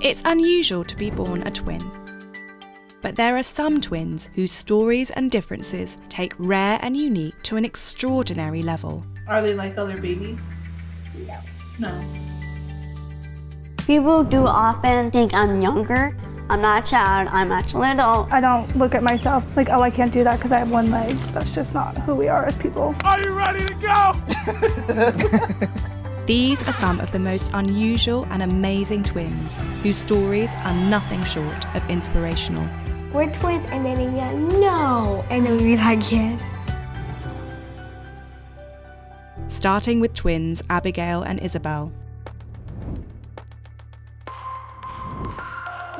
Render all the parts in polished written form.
It's unusual to be born a twin. But there are some twins whose stories and differences take rare and unique to an extraordinary level. Are they like other babies? No. People do often think I'm younger. I'm not a child, I'm actually an adult. I don't look at myself like, oh, I can't do that because I have one leg. That's just not who we are as people. Are you ready to go? These are some of the most unusual and amazing twins whose stories are nothing short of inspirational. We're twins, and then we go, no, and then we be like, yes. Starting with twins Abigail and Isabelle.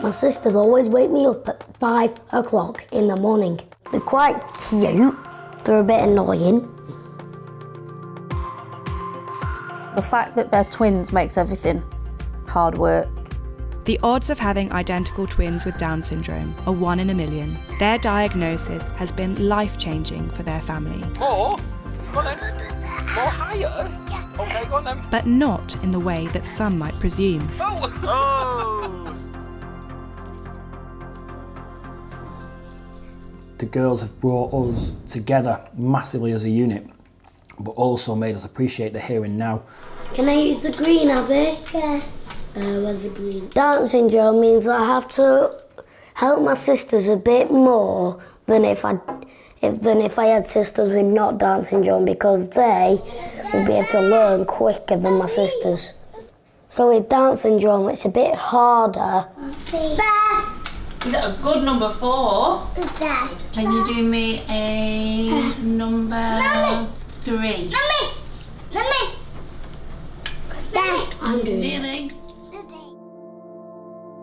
My sisters always wake me up at 5 o'clock in the morning. They're quite cute. They're a bit annoying. The fact that they're twins makes everything hard work. The odds of having identical twins with Down syndrome are 1 in a million. Their diagnosis has been life-changing for their family. More? Go on then. More higher? Okay, go on then. But not in the way that some might presume. Oh! The girls have brought us together massively as a unit, but also made us appreciate the here and now. Can I use the green, Abby? Yeah. Where's the green? Down syndrome means that I have to help my sisters a bit more than if I had sisters with not Down syndrome, because they would be able to learn quicker than my sisters. So with Down syndrome, it's a bit harder. Is it a good number 4? Can you do me a number 3? Mummy! I'm doing it. Nearly.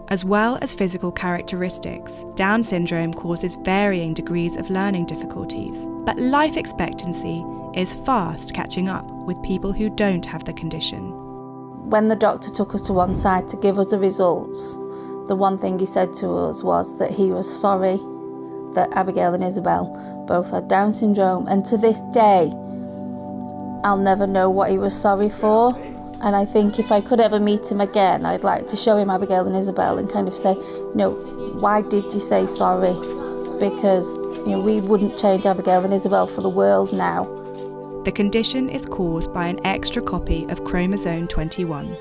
As well as physical characteristics, Down syndrome causes varying degrees of learning difficulties, but life expectancy is fast catching up with people who don't have the condition. When the doctor took us to one side to give us the results, the one thing he said to us was that he was sorry that Abigail and Isabelle both had Down syndrome, and to this day I'll never know what he was sorry for. And I think if I could ever meet him again, I'd like to show him Abigail and Isabelle and kind of say, why did you say sorry? Because, we wouldn't change Abigail and Isabelle for the world now. The condition is caused by an extra copy of chromosome 21.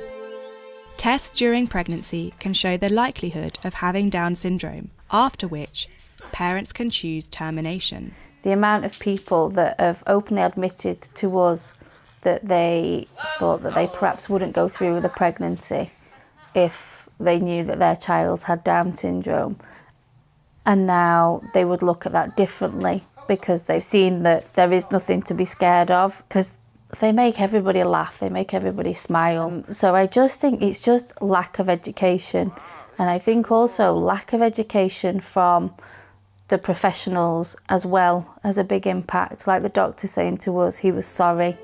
Tests during pregnancy can show the likelihood of having Down syndrome, after which parents can choose termination. The amount of people that have openly admitted to us that they thought that they perhaps wouldn't go through with a pregnancy if they knew that their child had Down syndrome. And now they would look at that differently because they've seen that there is nothing to be scared of, because they make everybody laugh, they make everybody smile. So I just think it's just lack of education. And I think also lack of education from the professionals as well as a big impact. Like the doctor saying to us, he was sorry.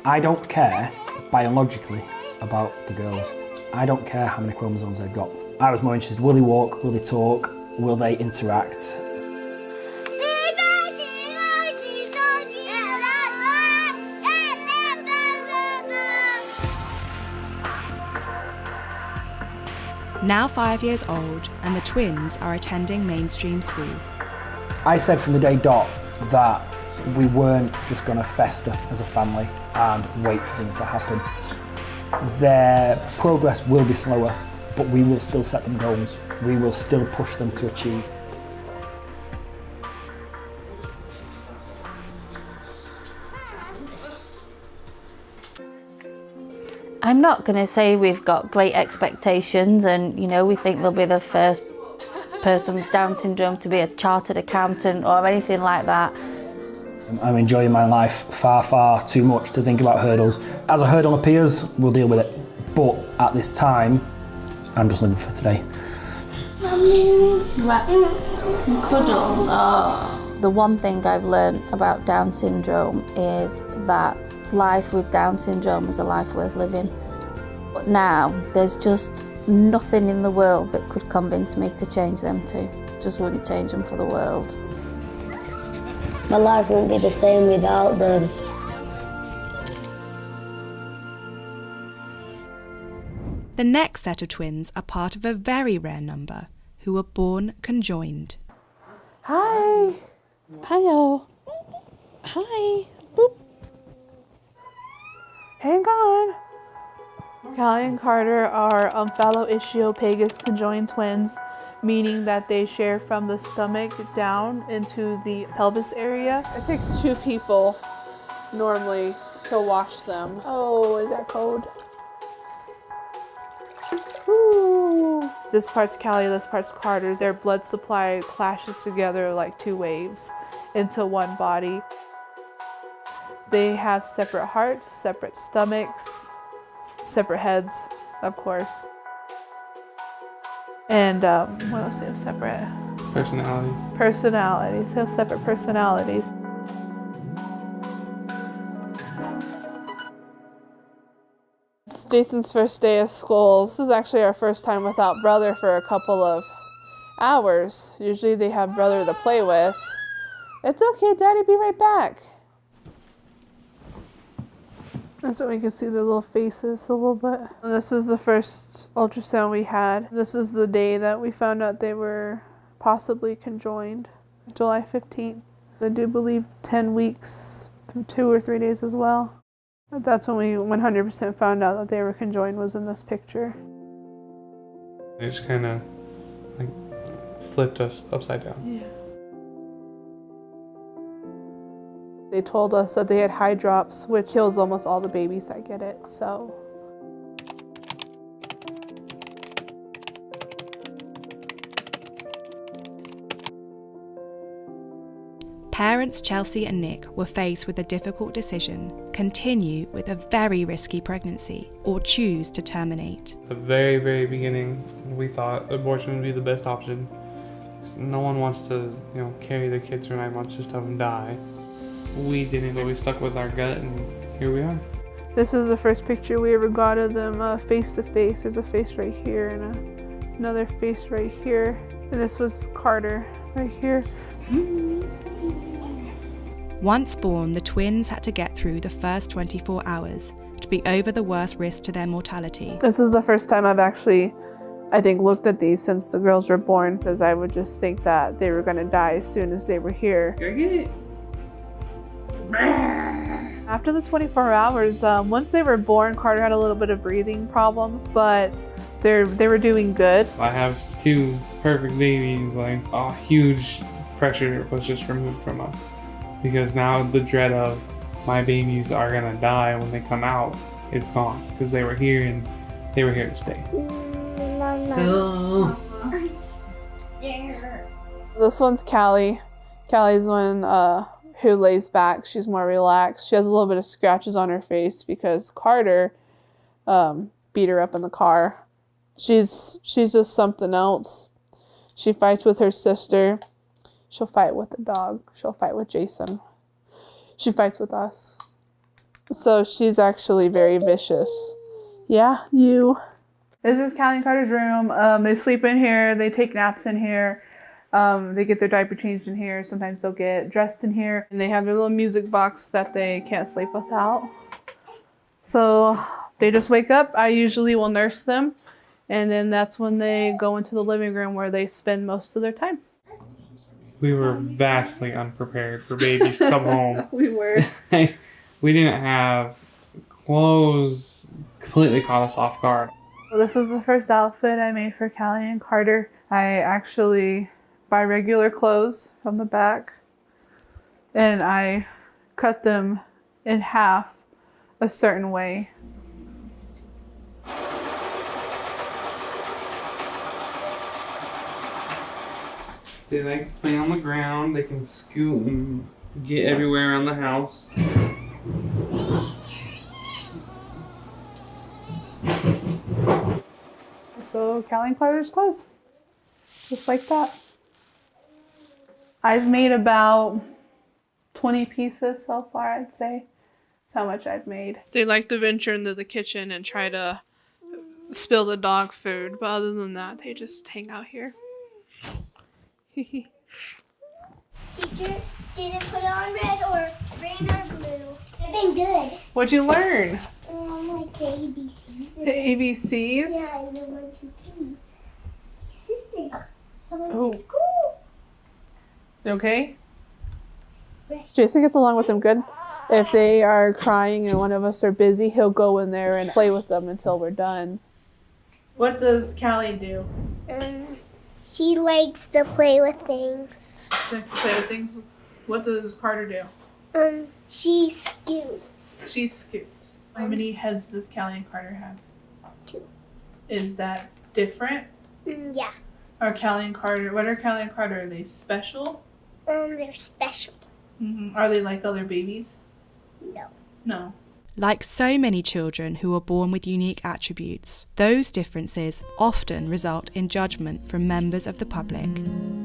I don't care biologically about the girls. I don't care how many chromosomes they've got. I was more interested, will they walk, will they talk, will they interact? Now 5 years old, and the twins are attending mainstream school. I said from the day dot that we weren't just going to fester as a family and wait for things to happen. Their progress will be slower, but we will still set them goals. We will still push them to achieve. I'm not going to say we've got great expectations and, we think they'll be the first person with Down syndrome to be a chartered accountant or anything like that. I'm enjoying my life far, far too much to think about hurdles. As a hurdle appears, we'll deal with it. But at this time, I'm just living for today. Cuddle. Oh. The one thing I've learned about Down syndrome is that life with Down syndrome is a life worth living. But now, there's just nothing in the world that could convince me to change them too. Just wouldn't change them for the world. My life wouldn't be the same without them. The next set of twins are part of a very rare number who were born conjoined. Hi. Hiyo. Hi. Boop. Hang on. Callie and Carter are omphallo-ischiopagus conjoined twins, meaning that they share from the stomach down into the pelvis area. It takes 2 people normally to wash them. Oh, is that cold? Ooh. This part's Callie, this part's Carter's. Their blood supply clashes together like 2 waves into one body. They have separate hearts, separate stomachs, separate heads, of course. And what else do they have separate? Personalities. They have separate personalities. It's Jason's first day of school. This is actually our first time without brother for a couple of hours. Usually they have brother to play with. It's okay, Daddy, be right back. And so we can see the little faces a little bit. And this is the first ultrasound we had. This is the day that we found out they were possibly conjoined, July 15th. I do believe 10 weeks, 2 or 3 days as well. But that's when we 100% found out that they were conjoined, was in this picture. It just kind of like flipped us upside down. Yeah. They told us that they had high drops, which kills almost all the babies that get it, so. Parents Chelsea and Nick were faced with a difficult decision: continue with a very risky pregnancy or choose to terminate. At the very, very beginning, we thought abortion would be the best option. No one wants to, carry their kids for 9 months just to have them die. We didn't, but we stuck with our gut, and here we are. This is the first picture we ever got of them face to face. There's a face right here and another face right here. And this was Carter right here. Once born, the twins had to get through the first 24 hours to be over the worst risk to their mortality. This is the first time I've actually, I think, looked at these since the girls were born, because I would just think that they were going to die as soon as they were here. Go get it. After the 24 hours, once they were born, Carter had a little bit of breathing problems, but they were doing good. I have 2 perfect babies. Like, a huge pressure was just removed from us, because now the dread of my babies are gonna die when they come out is gone, because they were here and they were here to stay. Hello. This one's Callie. Callie's one who lays back. She's more relaxed. She has a little bit of scratches on her face because Carter beat her up in the car. She's just something else. She fights with her sister. She'll fight with the dog. She'll fight with Jason. She fights with us. So she's actually very vicious. Yeah, you. This is Callie and Carter's room. They sleep in here. They take naps in here. They get their diaper changed in here. Sometimes they'll get dressed in here. And they have their little music box that they can't sleep without. So they just wake up. I usually will nurse them. And then that's when they go into the living room where they spend most of their time. We were vastly unprepared for babies to come home. We were. We didn't have clothes. Completely caught us off guard. Well, this is the first outfit I made for Callie and Carter. I actually buy regular clothes from the back, and I cut them in half a certain way. They like to play on the ground. They can scoot and get everywhere around the house. So Callie and Carter's clothes, just like that. I've made about 20 pieces so far, I'd say. That's how much I've made. They like to venture into the kitchen and try to spill the dog food, but other than that, they just hang out here. Teacher, did it put it on red or green or blue? I've been good. What'd you learn? Like the ABCs. The ABCs? Yeah, and the 1, 2, 3s. Sisters. I went Oh. to school. You okay? Jason gets along with them good. If they are crying and one of us are busy, he'll go in there and play with them until we're done. What does Callie do? She likes to play with things. She likes to play with things. What does Carter do? She scoots. She scoots. How many heads does Callie and Carter have? 2. Is that different? Yeah. Are Callie and Carter, what are Callie and Carter? Are they special? They're special. Are they like other babies? No. No. Like so many children who are born with unique attributes, those differences often result in judgment from members of the public.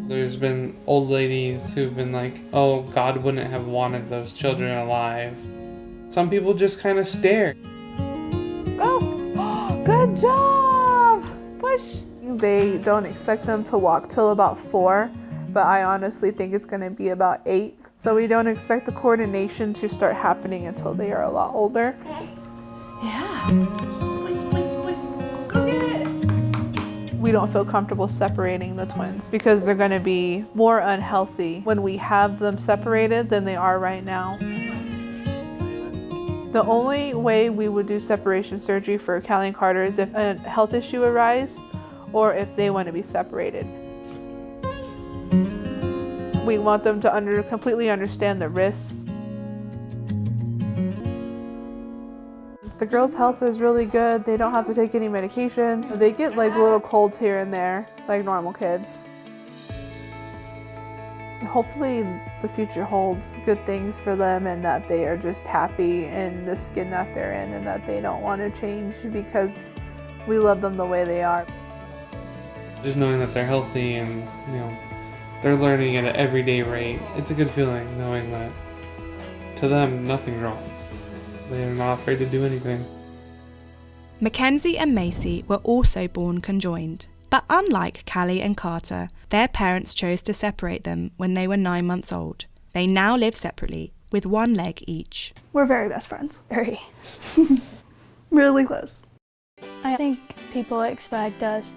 There's been old ladies who've been like, oh, God wouldn't have wanted those children alive. Some people just kind of stare. Oh, good job! Push! They don't expect them to walk till about 4, but I honestly think it's going to be about 8. So we don't expect the coordination to start happening until they are a lot older. Yeah. Go get it. We don't feel comfortable separating the twins because they're going to be more unhealthy when we have them separated than they are right now. The only way we would do separation surgery for Callie and Carter is if a health issue arises or if they want to be separated. We want them to completely understand the risks. The girls' health is really good. They don't have to take any medication. They get like little colds here and there, like normal kids. Hopefully the future holds good things for them and that they are just happy in the skin that they're in and that they don't want to change because we love them the way they are. Just knowing that they're healthy and, you know, they're learning at an everyday rate. It's a good feeling knowing that to them, nothing's wrong. They're not afraid to do anything. McKenzie and Macy were also born conjoined, but unlike Callie and Carter, their parents chose to separate them when they were 9 months old. They now live separately, with one leg each. We're very best friends. Very. Really close. I think people expect us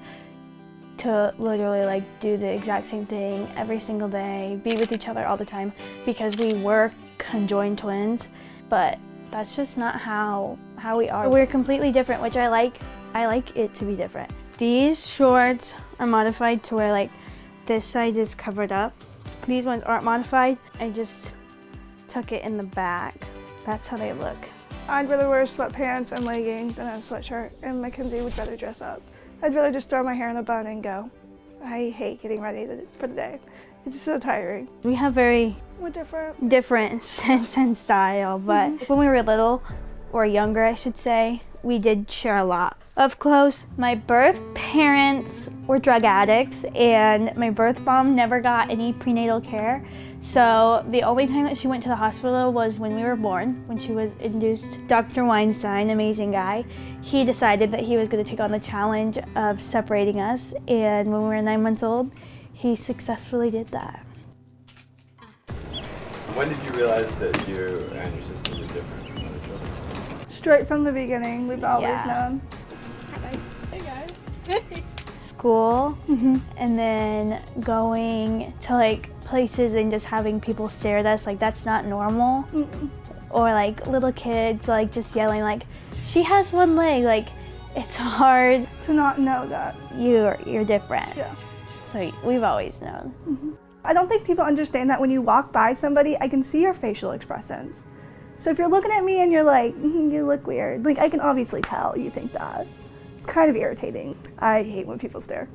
to literally like do the exact same thing every single day, be with each other all the time because we were conjoined twins, but that's just not how we are. We're completely different, which I like it to be different. These shorts are modified to where like this side is covered up. These ones aren't modified. I just tuck it in the back. That's how they look. I'd rather wear sweatpants and leggings and a sweatshirt, and Mackenzie would rather dress up. I'd rather just throw my hair in a bun and go. I hate getting ready for the day. It's just so tiring. We have very different sense and style, but when we were little, or younger I should say, we did share a lot of clothes. My birth parents were drug addicts and my birth mom never got any prenatal care. So the only time that she went to the hospital was when we were born, when she was induced. Dr. Weinstein, amazing guy, he decided that he was going to take on the challenge of separating us, and when we were 9 months old, he successfully did that. When did you realize that you and your sister were different from each other? Straight from the beginning, we've always known. Hi guys. Hey guys. School, and then going to like places and just having people stare at us like that's not normal. Or like little kids like just yelling like, she has one leg. Like it's hard to not know that you're different. Yeah. So we've always known. I don't think people understand that when you walk by somebody, I can see your facial expressions. So if you're looking at me and you're like, you look weird, like I can obviously tell you think that. It's kind of irritating. I hate when people stare.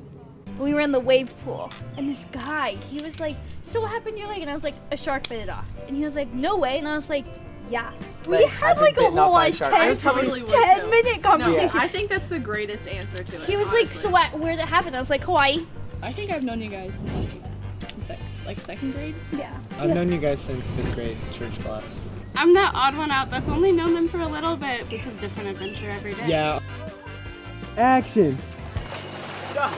We were in the wave pool and this guy, he was like, so what happened to your leg? And I was like, a shark bit it off. And he was like, no way. And I was like, yeah. We had like a whole like 10-minute conversation. No, I think that's the greatest answer to it. He was honestly. like, so what, where'd it happen? I was like, Hawaii. I think I've known you guys since like second grade. Yeah. I've known you guys since 5th grade church class. I'm that odd one out that's only known them for a little bit. It's a different adventure every day. Yeah. Action. You're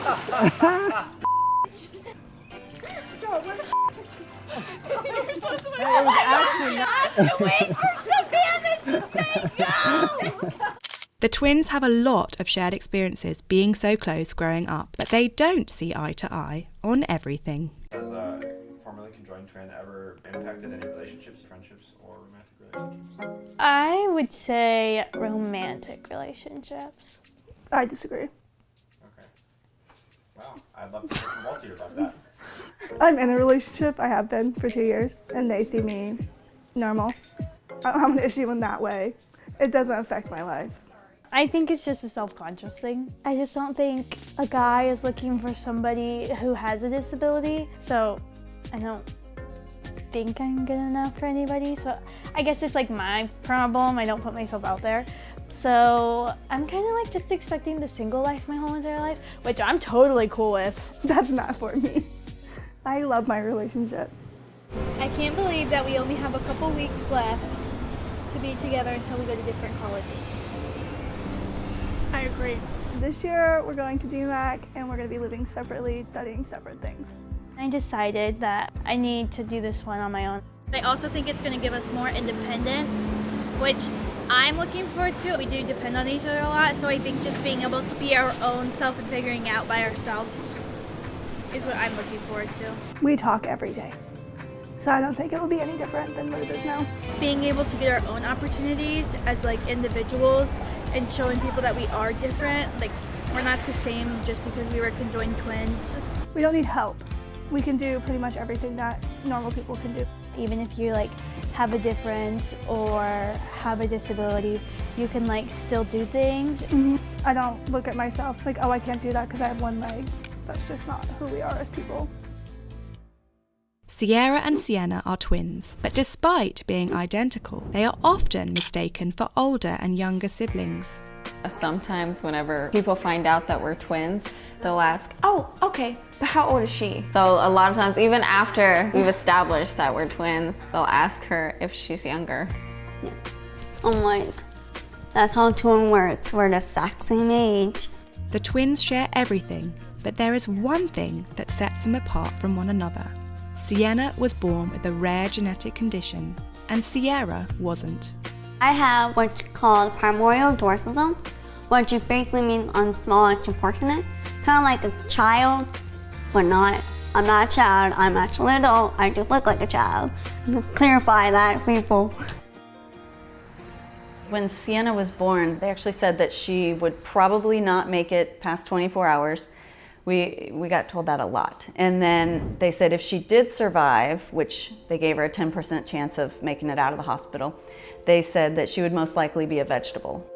supposed to wait. It was action. I have to wait for Savannah. The twins have a lot of shared experiences being so close growing up, but they don't see eye to eye on everything. Has formerly conjoined twin ever impacted any relationships, friendships, or romantic relationships? I would say romantic relationships. I disagree. Okay. Wow, I'd love to hear from both of you about that. I'm in a relationship. I have been for 2 years, and they see me normal. I don't have an issue in that way. It doesn't affect my life. I think it's just a self-conscious thing. I just don't think a guy is looking for somebody who has a disability, so I don't think I'm good enough for anybody. So I guess it's like my problem. I don't put myself out there. So I'm kind of like just expecting the single life my whole entire life, which I'm totally cool with. That's not for me. I love my relationship. I can't believe that we only have a couple weeks left to be together until we go to different colleges. I agree. This year we're going to DMAC and we're going to be living separately, studying separate things. I decided that I need to do this one on my own. I also think it's going to give us more independence, which I'm looking forward to. We do depend on each other a lot, so I think just being able to be our own self and figuring out by ourselves is what I'm looking forward to. We talk every day, so I don't think it will be any different than what it is now. Being able to get our own opportunities as like individuals and showing people that we are different, like we're not the same just because we were conjoined twins. We don't need help. We can do pretty much everything that normal people can do. Even if you like have a difference or have a disability, you can like still do things. Mm-hmm. I don't look at myself like, oh, I can't do that because I have one leg. That's just not who we are as people. Sierra and Sienna are twins, but despite being identical, they are often mistaken for older and younger siblings. Sometimes whenever people find out that we're twins, they'll ask, oh, okay, but how old is she? So a lot of times, even after we've established that we're twins, they'll ask her if she's younger. Yeah. I'm like, that's how twin works. We're the exact same age. The twins share everything, but there is one thing that sets them apart from one another. Sienna was born with a rare genetic condition, and Sierra wasn't. I have what's called primordial dwarfism, which basically means I'm small and proportionate. Kind of like a child, but not. I'm not a child, I'm actually an adult. I just look like a child. Clarify that, people. When Sienna was born, they actually said that she would probably not make it past 24 hours. We got told that a lot. And then they said if she did survive, which they gave her a 10% chance of making it out of the hospital, they said that she would most likely be a vegetable.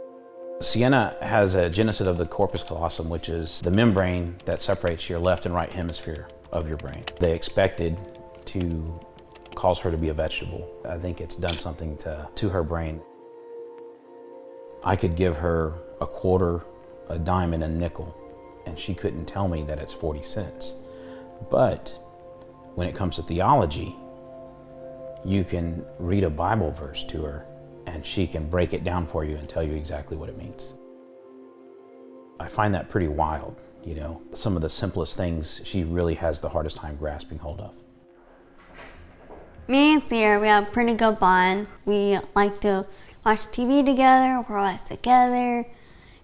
Sienna has a genesis of the corpus callosum, which is the membrane that separates your left and right hemisphere of your brain. They expected to cause her to be a vegetable. I think it's done something to her brain. I could give her a quarter, a dime, and a nickel, and she couldn't tell me that it's 40 cents. But when it comes to theology, you can read a Bible verse to her and she can break it down for you and tell you exactly what it means. I find that pretty wild, you know. Some of the simplest things she really has the hardest time grasping hold of. Me and Sierra, we have a pretty good bond. We like to watch TV together, we're always together,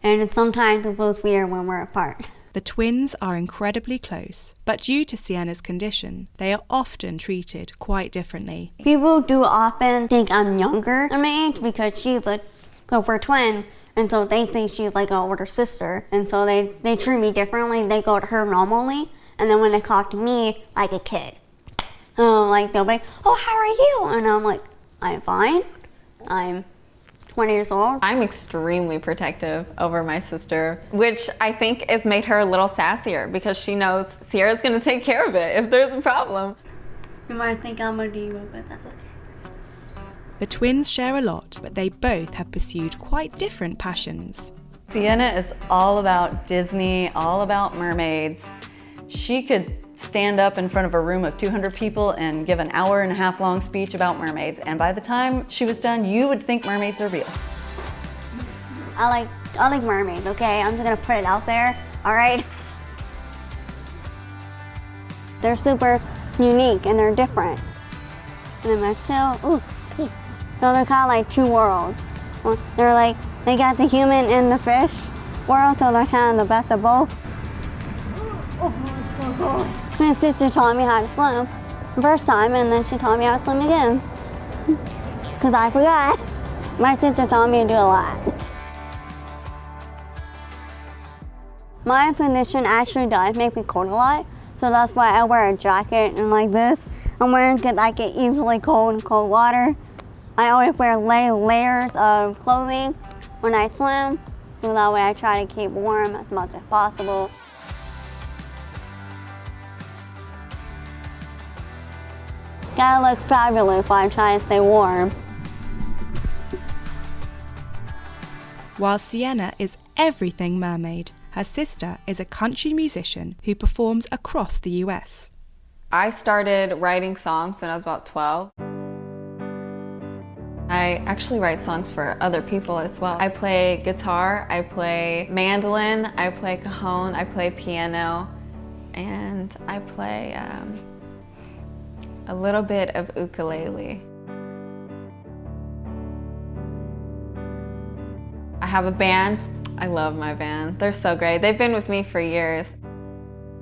and sometimes it feels weird when we're apart. The twins are incredibly close, but due to Sienna's condition, they are often treated quite differently. People do often think I'm younger than my age because she's a twin, and so they think she's like an older sister, and so they treat me differently. They go to her normally, and then when they talk to me like a kid. Like they'll be like, oh, how are you? And I'm like, I'm fine. I'm 20 years old. I'm extremely protective over my sister, which I think has made her a little sassier because she knows Sierra's gonna take care of it if there's a problem. You might think I'm a diva, but that's okay. The twins share a lot, but they both have pursued quite different passions. Sienna is all about Disney, all about mermaids. She could stand up in front of a room of 200 people and give an hour-and-a-half long speech about mermaids, and by the time she was done, you would think mermaids are real. I like mermaids, okay? I'm just gonna put it out there, all right? They're super unique and they're different. And then my tail, ooh, so they're kind of like two worlds. Well, they're like, they got the human and the fish world, so they're kind of the best of both. My sister taught me how to swim the first time, and then she taught me how to swim again. Because I forgot. My sister taught me to do a lot. My condition actually does make me cold a lot, so that's why I wear a jacket and like this. I'm wearing it because I get easily cold in cold water. I always wear layers of clothing when I swim, so that way I try to keep warm as much as possible. Gotta look fabulous while I'm trying to stay warm. While Sienna is everything mermaid, her sister is a country musician who performs across the US. I started writing songs when I was about 12. I actually write songs for other people as well. I play guitar, I play mandolin, I play cajon, I play piano, and I play a little bit of ukulele. I have a band. I love my band. They're so great. They've been with me for years.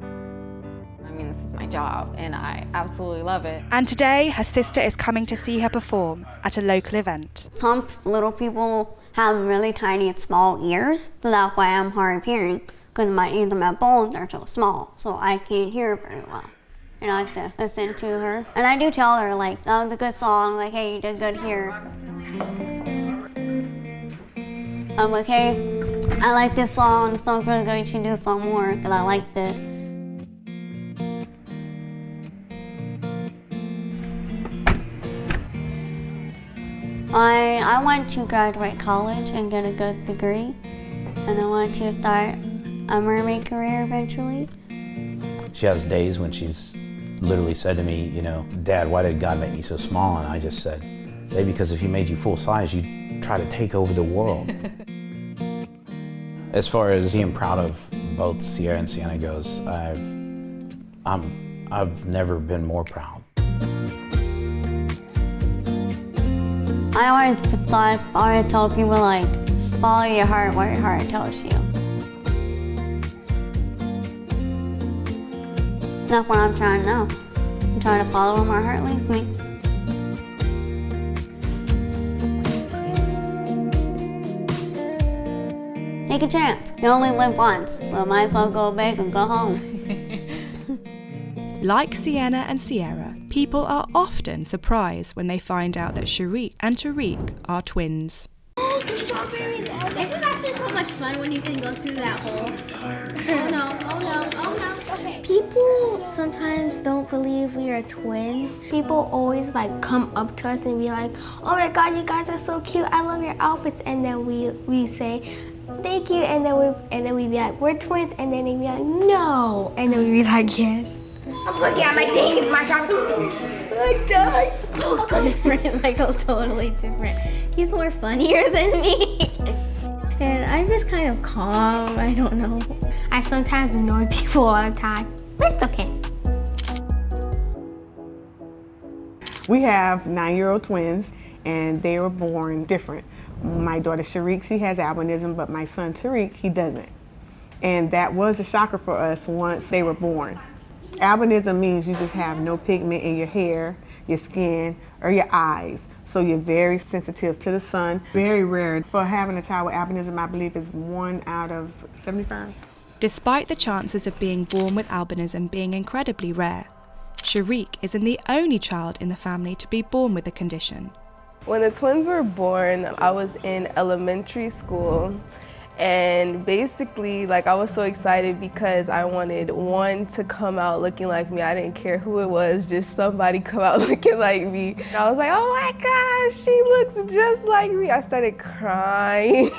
I mean, this is my job, and I absolutely love it. And today, her sister is coming to see her perform at a local event. Some little people have really tiny small ears, so that's why I'm hard of hearing, because my ears and my bones are so small, so I can't hear very well. And I like to listen to her. And I do tell her, like, that was a good song, like, hey, you did good here. I'm like, hey, I like this song, the song's really good, you should do some more, because I liked it. I want to graduate college and get a good degree, and I want to start a mermaid career eventually. She has days when she's literally said to me, you know, Dad, why did God make me so small? And I just said, Baby, because if he made you full size, you'd try to take over the world. As far as being proud of both Sierra and Sienna goes, I've never been more proud. I always tell people, like, follow your heart, what your heart tells you. That's what I'm trying to know. I'm trying to follow where my heart leads me. Take a chance. You only live once, so might as well go big and go home. Like Sienna and Sierra, people are often surprised when they find out that Sheree and Tariq are twins. Oh, the strawberries! Isn't it actually so much fun when you can go through that hole? Oh no, oh no, oh no. Okay. People sometimes don't believe we are twins. People always like come up to us and be like, oh my god, you guys are so cute, I love your outfits. And then we say, thank you, and then we be like, we're twins, and then they be like, no, and then we be like, yes. I'm looking at my things, my shop. I died. That was different, like totally different. He's more funnier than me. And I'm just kind of calm, I don't know. I sometimes annoy people all the time, but it's okay. We have 9-year-old twins, and they were born different. My daughter Sheree, she has albinism, but my son Tariq, he doesn't. And that was a shocker for us once they were born. Albinism means you just have no pigment in your hair, your skin, or your eyes. So you're very sensitive to the sun. Very rare. For having a child with albinism, I believe is 1 out of 75. Despite the chances of being born with albinism being incredibly rare, Tariq isn't the only child in the family to be born with the condition. When the twins were born, I was in elementary school. And basically, like, I was so excited because I wanted one to come out looking like me. I didn't care who it was, just somebody come out looking like me. And I was like, oh my gosh, she looks just like me. I started crying.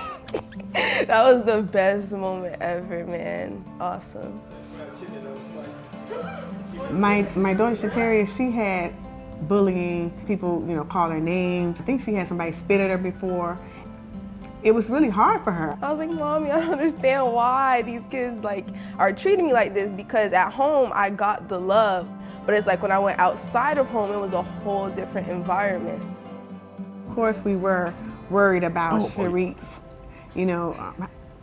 That was the best moment ever, man. Awesome. My daughter Shatarius, she had bullying, people, you know, call her names. I think she had somebody spit at her before. It was really hard for her. I was like, Mommy, I don't understand why these kids like are treating me like this, because at home I got the love, but it's like when I went outside of home, it was a whole different environment. Of course, we were worried about Tariq's,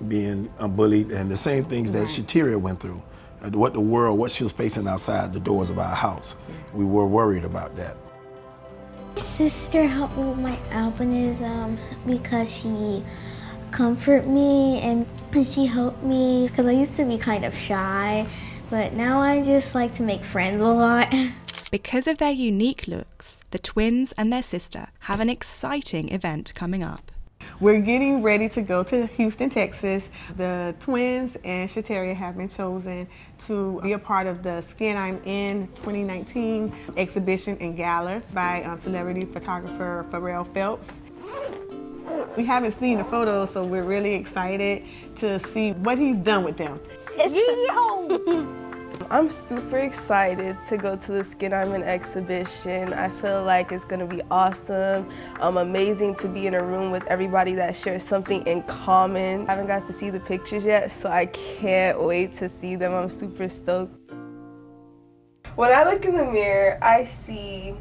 being bullied, and the same things that Shatira went through, what she was facing outside the doors of our house. We were worried about that. My sister helped me with my albinism because she comforted me and she helped me because I used to be kind of shy, but now I just like to make friends a lot. Because of their unique looks, the twins and their sister have an exciting event coming up. We're getting ready to go to Houston, Texas. The twins and Shataria have been chosen to be a part of the Skin I'm In 2019 exhibition and gala by celebrity photographer Pharrell Phelps. We haven't seen the photos, so we're really excited to see what he's done with them. I'm super excited to go to the Skin I'm In exhibition. I feel like it's gonna be awesome. Amazing to be in a room with everybody that shares something in common. I haven't got to see the pictures yet, so I can't wait to see them. I'm super stoked. When I look in the mirror, I see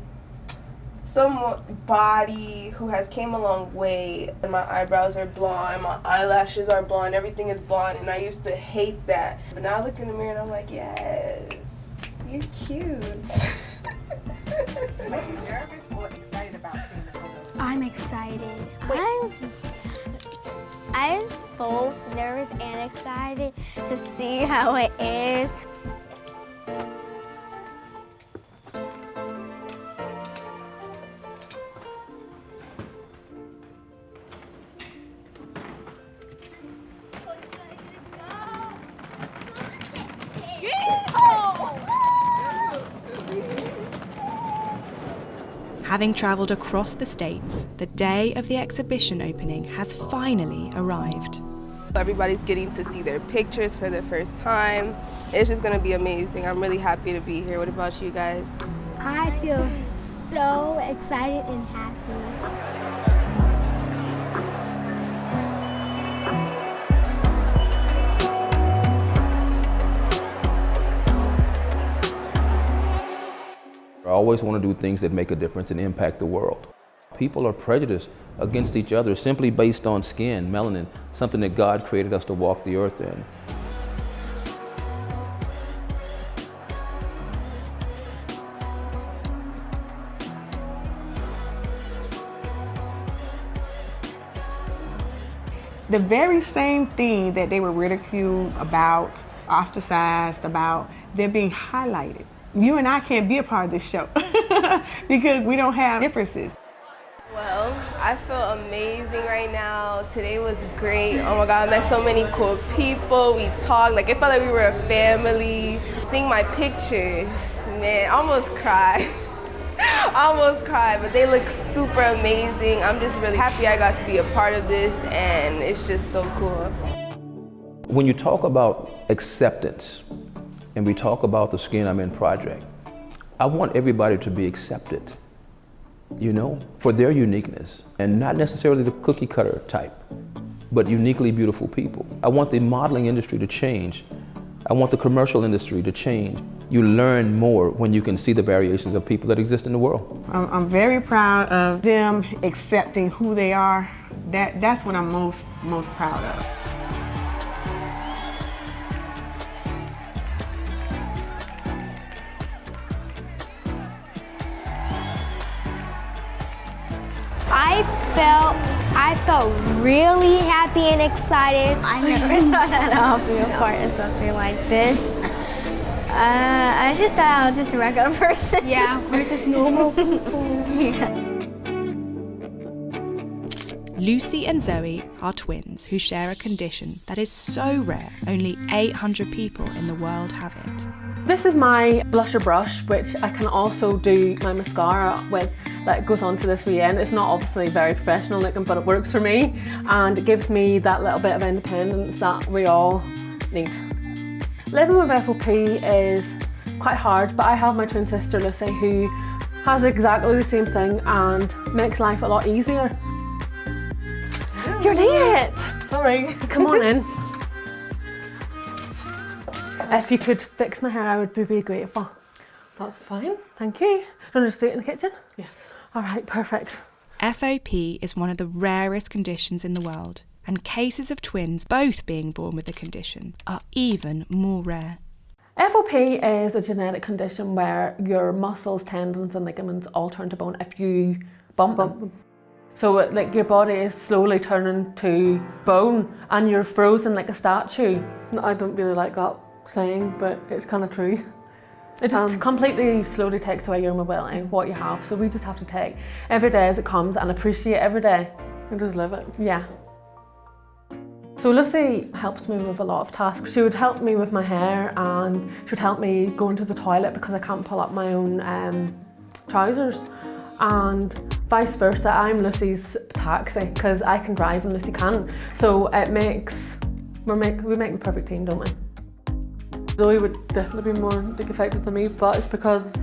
somebody who has came a long way, and my eyebrows are blonde, my eyelashes are blonde, everything is blonde, and I used to hate that. But now I look in the mirror and I'm like, yes, you're cute. Are you nervous or excited about seeing the photos? I'm excited. I'm both nervous and excited to see how it is. Having travelled across the states, the day of the exhibition opening has finally arrived. Everybody's getting to see their pictures for the first time. It's just gonna be amazing. I'm really happy to be here. What about you guys? I feel so excited and happy. I always want to do things that make a difference and impact the world. People are prejudiced against each other simply based on skin, melanin, something that God created us to walk the earth in. The very same thing that they were ridiculed about, ostracized about, they're being highlighted. You and I can't be a part of this show because we don't have differences. Well, I feel amazing right now. Today was great. Oh my God, I met so many cool people. We talked, like it felt like we were a family. Seeing my pictures, man, I almost cried. But they look super amazing. I'm just really happy I got to be a part of this, and it's just so cool. When you talk about acceptance, and we talk about the Skin I'm In project, I want everybody to be accepted, for their uniqueness, and not necessarily the cookie cutter type, but uniquely beautiful people. I want the modeling industry to change. I want the commercial industry to change. You learn more when you can see the variations of people that exist in the world. I'm very proud of them accepting who they are. That's what I'm most proud of. I felt really happy and excited. I never thought that I'll be a part of something like this. I just thought I was just a regular person. Yeah, we're just normal people. Yeah. Lucy and Zoe are twins who share a condition that is so rare, only 800 people in the world have it. This is my blusher brush, which I can also do my mascara with, that goes onto this wee end. It's not obviously very professional looking, but it works for me, and it gives me that little bit of independence that we all need. Living with FOP is quite hard, but I have my twin sister Lucy who has exactly the same thing and makes life a lot easier. You're late! Sorry. Come on in. If you could fix my hair, I would be really grateful. That's fine. Thank you. Do you want to just do it in the kitchen? Yes. All right, perfect. FOP is one of the rarest conditions in the world, and cases of twins both being born with the condition are even more rare. FOP is a genetic condition where your muscles, tendons and ligaments all turn to bone if you bump them. So like your body is slowly turning to bone and you're frozen like a statue. I don't really like that saying, but it's kind of true. It just completely slowly takes away your mobility, what you have. So we just have to take every day as it comes and appreciate every day. And just live it. Yeah. So Lucy helps me with a lot of tasks. She would help me with my hair and she would help me go into the toilet because I can't pull up my own trousers. And vice versa, I'm Lucy's taxi because I can drive and Lucy can't. So it makes, we make the perfect team, don't we? Zoe would definitely be more affected than me, but it's because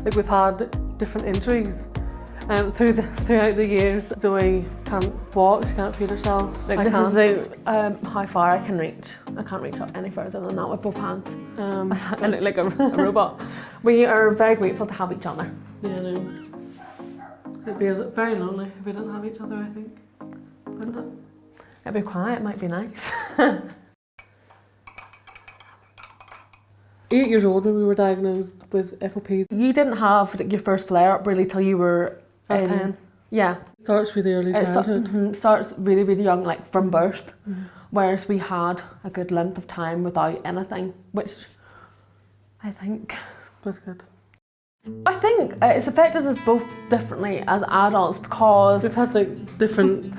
like we've had different injuries throughout the years. Zoe can't walk, she can't feed herself. Like I this can. is how far I can reach. I can't reach up any further than that with both hands. I look like a robot. We are very grateful to have each other. Yeah, no. It'd be very lonely if we didn't have each other, I think. Wouldn't it? It'd be quiet, it might be nice. 8 years old when we were diagnosed with FOP. You didn't have like, your first flare-up really till you were 10. Yeah. Starts really early childhood. Starts really, really young, like from birth. Whereas we had a good length of time without anything, which I think was good. I think it's affected us both differently as adults because we've had like different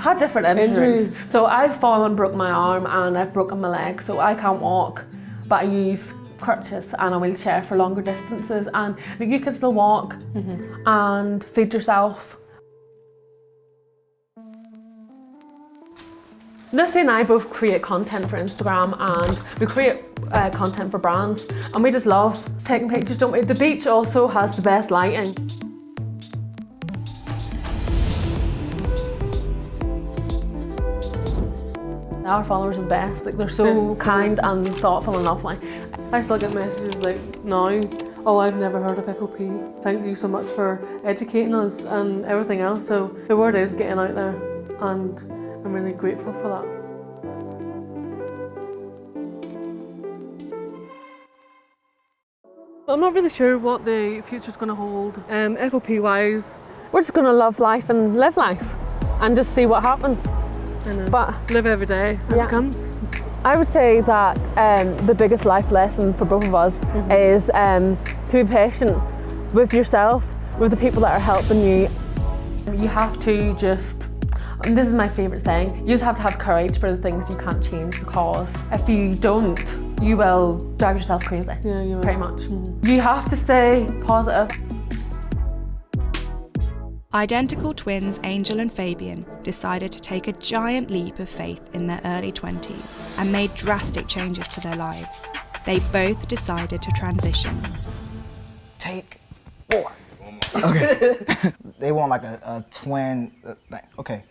injuries. So I've fallen, broke my arm and I've broken my leg, so I can't walk, but I use crutches and a wheelchair for longer distances, and like, you can still walk and feed yourself. Lucy and I both create content for Instagram and we create content for brands, and we just love taking pictures, don't we? The beach also has the best lighting. Our followers are the best, like they're so kind and thoughtful and lovely. I still get messages like now, oh, I've never heard of FOP. Thank you so much for educating us and everything else. So the word is getting out there and I'm really grateful for that. I'm not really sure what the future's going to hold. FOP wise, we're just going to love life and live life and just see what happens. But live every day as it comes. I would say that the biggest life lesson for both of us is to be patient with yourself, with the people that are helping you. You have to just, this is my favourite saying, you just have to have courage for the things you can't change, because if you don't, you will drive yourself crazy. Yeah, you will. Pretty much. You have to stay positive. Identical twins Angel and Fabian decided to take a giant leap of faith in their early 20s and made drastic changes to their lives. They both decided to transition. Take 4. Okay. They want like a twin thing. Okay.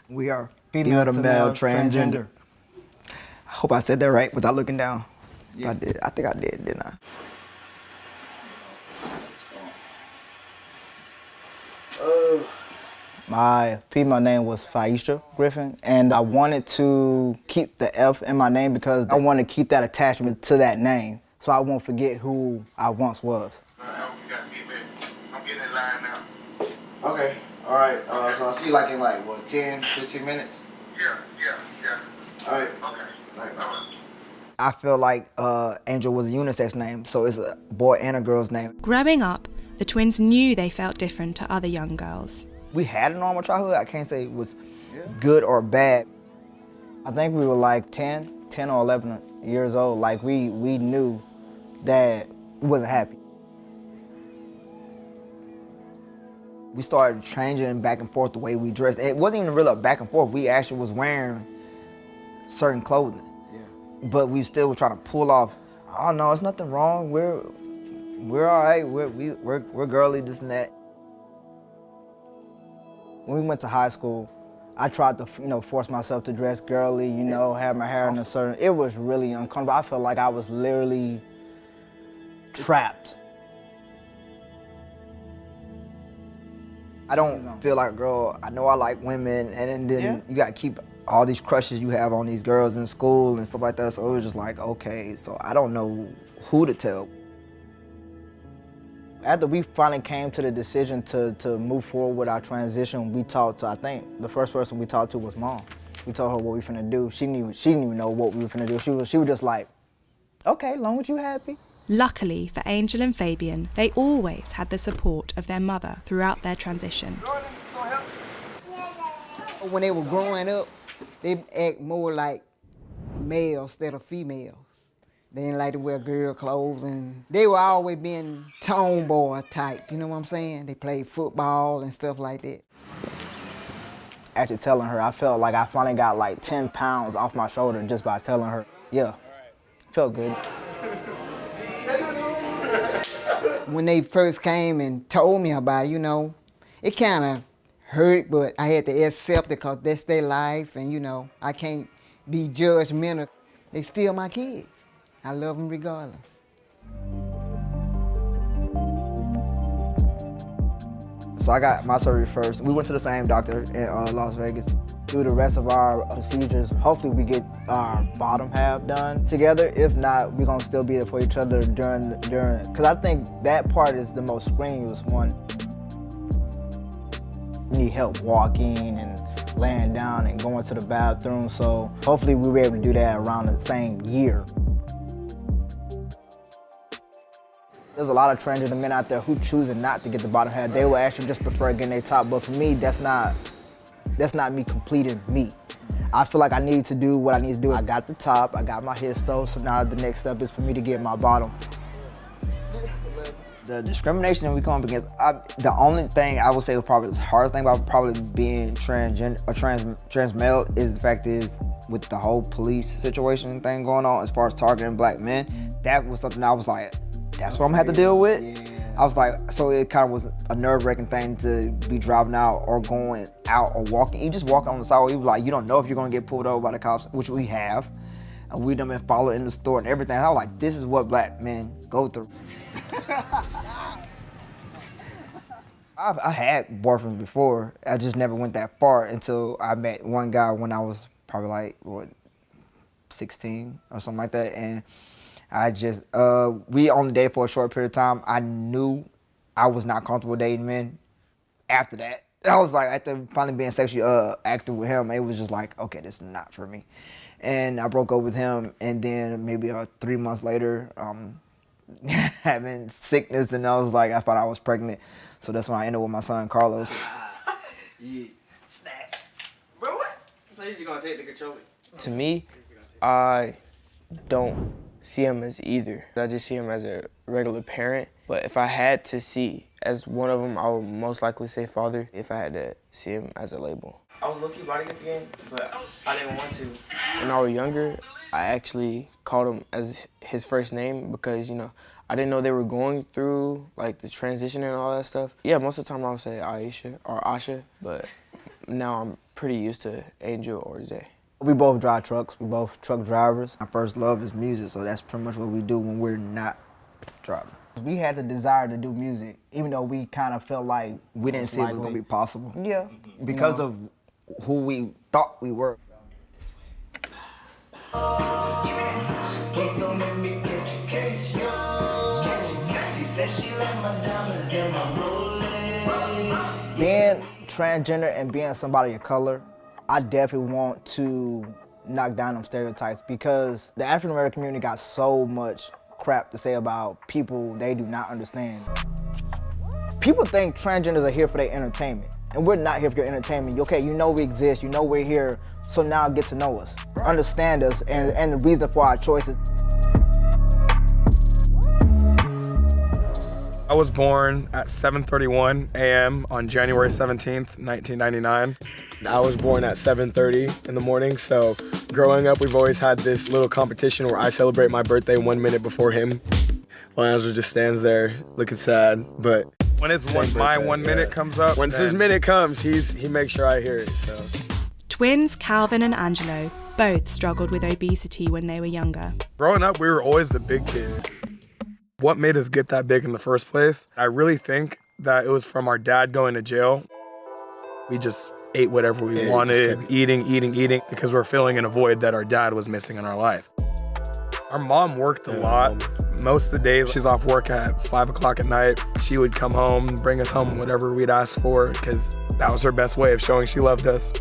We are female to male transgender. I hope I said that right without looking down. Yeah. I did. I think I did, didn't I? My female name was Faisha Griffin, and I wanted to keep the F in my name because I want to keep that attachment to that name so I won't forget who I once was. I'm getting in line now. Okay, all right, so I'll see you like in like, what, 10, 15 minutes? Yeah. All right. Okay. I feel like Angel was a unisex name, so it's a boy and a girl's name. Growing up, the twins knew they felt different to other young girls. We had a normal childhood. I can't say it was good or bad. I think we were like 10 or 11 years old. Like we knew that we wasn't happy. We started changing back and forth the way we dressed. It wasn't even really a back and forth. We actually was wearing certain clothing. But we still were trying to pull off, oh no, it's nothing wrong. We're all right. We're girly, this and that. When we went to high school, I tried to, force myself to dress girly, have my hair in a certain. It was really uncomfortable. I felt like I was literally trapped. I don't feel like, girl, I know I like women, and then you gotta keep all these crushes you have on these girls in school and stuff like that. So it was just like, okay, so I don't know who to tell. After we finally came to the decision to move forward with our transition, we talked to, I think, the first person we talked to was Mom. We told her what we finna do. She didn't even know what we were finna do. She was just like, okay, as long as you happy. Luckily for Angel and Fabian, they always had the support of their mother throughout their transition. When they were growing up, they act more like males instead of females. They didn't like to wear girl clothes, and they were always being tomboy type, you know what I'm saying? They played football and stuff like that. After telling her, I felt like I finally got like 10 pounds off my shoulder just by telling her. Yeah, felt good. When they first came and told me about it, you know, it kind of hurt, but I had to accept it because that's their life, and you know, I can't be judgmental. They still my kids. I love them regardless. So I got my surgery first. We went to the same doctor in Las Vegas. Do the rest of our procedures. Hopefully we get our bottom half done together. If not, we're gonna still be there for each other during, because I think that part is the most strenuous one. You need help walking and laying down and going to the bathroom. So hopefully we'll be able to do that around the same year. There's a lot of transgender men out there who choose not to get the bottom half. They will actually just prefer getting their top, but for me, that's not me completing me. I feel like I need to do what I need to do. I got the top, I got my histo, so now the next step is for me to get my bottom. The discrimination that we come up against, the only thing I would say was probably the hardest thing about probably being transgender or trans male is the fact is with the whole police situation thing going on as far as targeting black men, that was something I was like, that's what I'm gonna have to deal with. Yeah. I was like, so it kind of was a nerve-wracking thing to be driving out or going out or walking. You just walking on the sidewalk, you was like, you don't know if you're gonna get pulled over by the cops, which we have. And we done been followed in the store and everything. I was like, this is what black men go through. I had boyfriends before. I just never went that far until I met one guy when I was probably like, 16 or something like that. And I just, we only dated for a short period of time. I knew I was not comfortable dating men. After that, I was like, after finally being sexually active with him, it was just like, okay, this is not for me. And I broke up with him, and then maybe 3 months later, having sickness, and I was like, I thought I was pregnant. So that's when I ended up with my son, Carlos. Yeah, snatch. Bro, what? So you just gonna take the control? To me, I don't see him as either. I just see him as a regular parent. But if I had to see as one of them, I would most likely say father if I had to see him as a label. I was low-key about to get the game, but I didn't want to. When I was younger, I actually called him as his first name because, you know, I didn't know they were going through like the transition and all that stuff. Yeah, most of the time I would say Aisha or Asha, but now I'm pretty used to Angel or Zay. We both drive trucks. We both truck drivers. Our first love is music, so that's pretty much what we do when we're not driving. We had the desire to do music, even though we kind of felt like we didn't see it was going to be possible. Yeah. Because of who we thought we were. Being transgender and being somebody of color, I definitely want to knock down them stereotypes because the African American community got so much crap to say about people they do not understand. People think transgenders are here for their entertainment, and we're not here for your entertainment. Okay, you know we exist, you know we're here, so now get to know us, understand us, and the reason for our choices. I was born at 7:31 a.m. on January 17th, 1999. I was born at 7:30 in the morning, so growing up, we've always had this little competition where I celebrate my birthday 1 minute before him. While Angelo just stands there looking sad, but when my 1 minute comes up, once his minute comes, he makes sure I hear it. So. Twins Calvin and Angelo both struggled with obesity when they were younger. Growing up, we were always the big kids. What made us get that big in the first place? I really think that it was from our dad going to jail. We just ate whatever we wanted, eating, because we're filling in a void that our dad was missing in our life. Our mom worked a lot. Most of the days, she's off work at 5 o'clock at night. She would come home, bring us home whatever we'd ask for, because that was her best way of showing she loved us.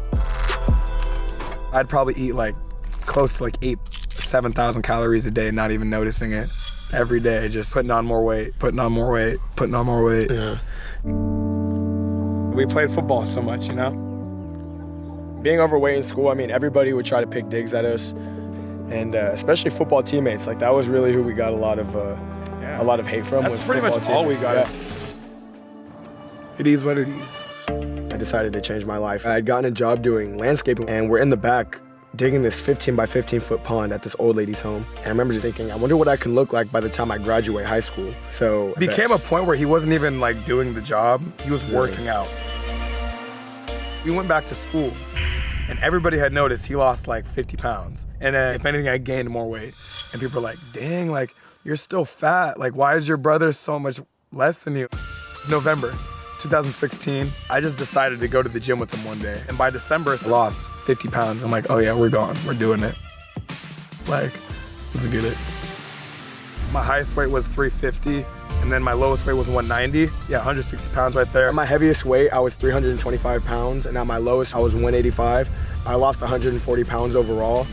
I'd probably eat like close to like 8,000 to 7,000 calories a day, not even noticing it. Every day, just putting on more weight, putting on more weight, putting on more weight. Yeah. We played football so much, you know? Being overweight in school, I mean, everybody would try to pick digs at us. And especially football teammates, like that was really who we got a lot of hate from. That's pretty much all we got. Yeah. It is what it is. I decided to change my life. I had gotten a job doing landscaping, and we're in the back digging this 15 by 15 foot pond at this old lady's home. And I remember just thinking, I wonder what I can look like by the time I graduate high school. So it became a point where he wasn't even like doing the job, he was working out. We went back to school. And everybody had noticed he lost like 50 pounds. And then if anything, I gained more weight. And people were like, dang, like you're still fat. Like why is your brother so much less than you? November 2016, I just decided to go to the gym with him one day. And by December, I lost 50 pounds. I'm like, oh yeah, we're gone, we're doing it. Like, let's get it. My highest weight was 350. And then my lowest weight was 190. Yeah, 160 pounds right there. At my heaviest weight, I was 325 pounds, and at my lowest, I was 185. I lost 140 pounds overall.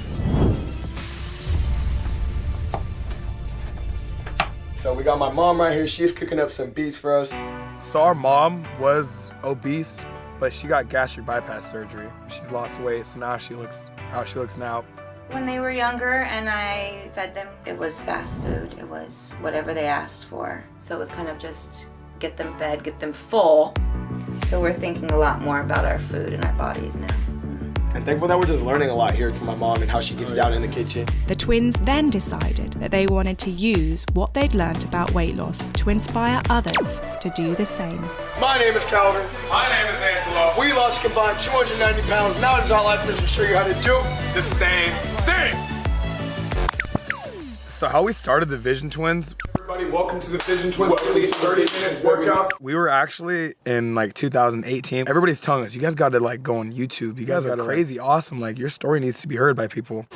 So we got my mom right here. She's cooking up some beets for us. So our mom was obese, but she got gastric bypass surgery. She's lost weight, so now she looks how she looks now. When they were younger and I fed them, it was fast food. It was whatever they asked for. So it was kind of just get them fed, get them full. So we're thinking a lot more about our food and our bodies now. And thankful that we're just learning a lot here from my mom and how she gets down in the kitchen. The twins then decided that they wanted to use what they'd learned about weight loss to inspire others to do the same. My name is Calvin. My name is Angelo. We lost combined 290 pounds. Now it is our life mission to show you how to do the same thing. So how we started the Vision Twins. Everybody, welcome to the Vision Twins. 30 minutes workout. We were actually in like 2018. Everybody's telling us, you guys gotta like go on YouTube. You guys are crazy awesome. Like your story needs to be heard by people.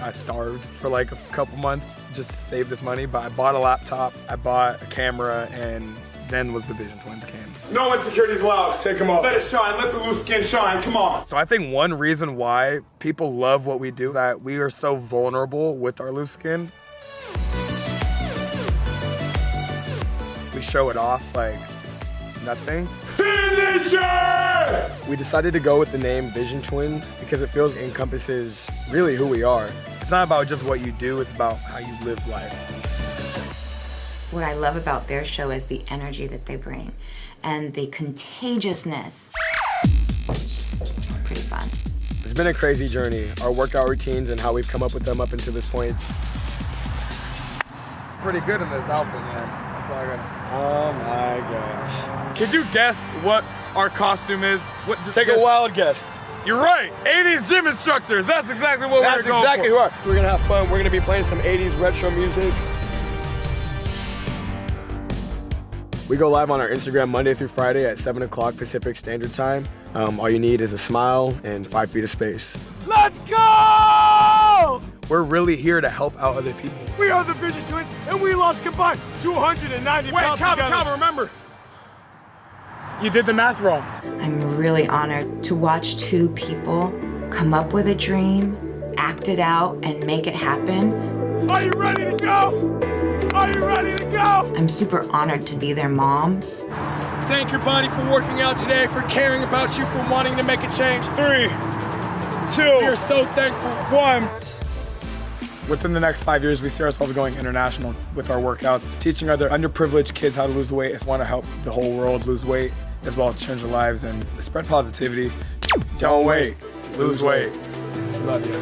I starved for like a couple months just to save this money, but I bought a laptop, I bought a camera, and then was the Vision Twins came. No insecurities allowed. Take them off. Let it shine. Let the loose skin shine. Come on. So I think one reason why people love what we do is that we are so vulnerable with our loose skin. We show it off like it's nothing. Finisher! We decided to go with the name Vision Twins because it feels encompasses really who we are. It's not about just what you do, it's about how you live life. What I love about their show is the energy that they bring and the contagiousness. It's just pretty fun. It's been a crazy journey. Our workout routines and how we've come up with them up until this point. Pretty good in this outfit, man. That's all I got. Oh my gosh. Could you guess what our costume is? Take a wild guess. You're right, 80s gym instructors. That's exactly what we're going for. That's exactly who we are. We're gonna have fun. We're gonna be playing some 80s retro music. We go live on our Instagram Monday through Friday at 7 o'clock Pacific Standard Time. All you need is a smile and 5 feet of space. Let's go! We're really here to help out other people. We are the Vision Twins, and we lost combined 290 pounds together. Wait, Calvin, remember. You did the math wrong. I'm really honored to watch two people come up with a dream, act it out, and make it happen. Are you ready to go? Are you ready to go? I'm super honored to be their mom. Thank your body for working out today, for caring about you, for wanting to make a change. 3, 2, we are so thankful. 1. Within the next 5 years, we see ourselves going international with our workouts, teaching other underprivileged kids how to lose weight. I just want to help the whole world lose weight, as well as change their lives and spread positivity. Don't wait, lose weight. Love you.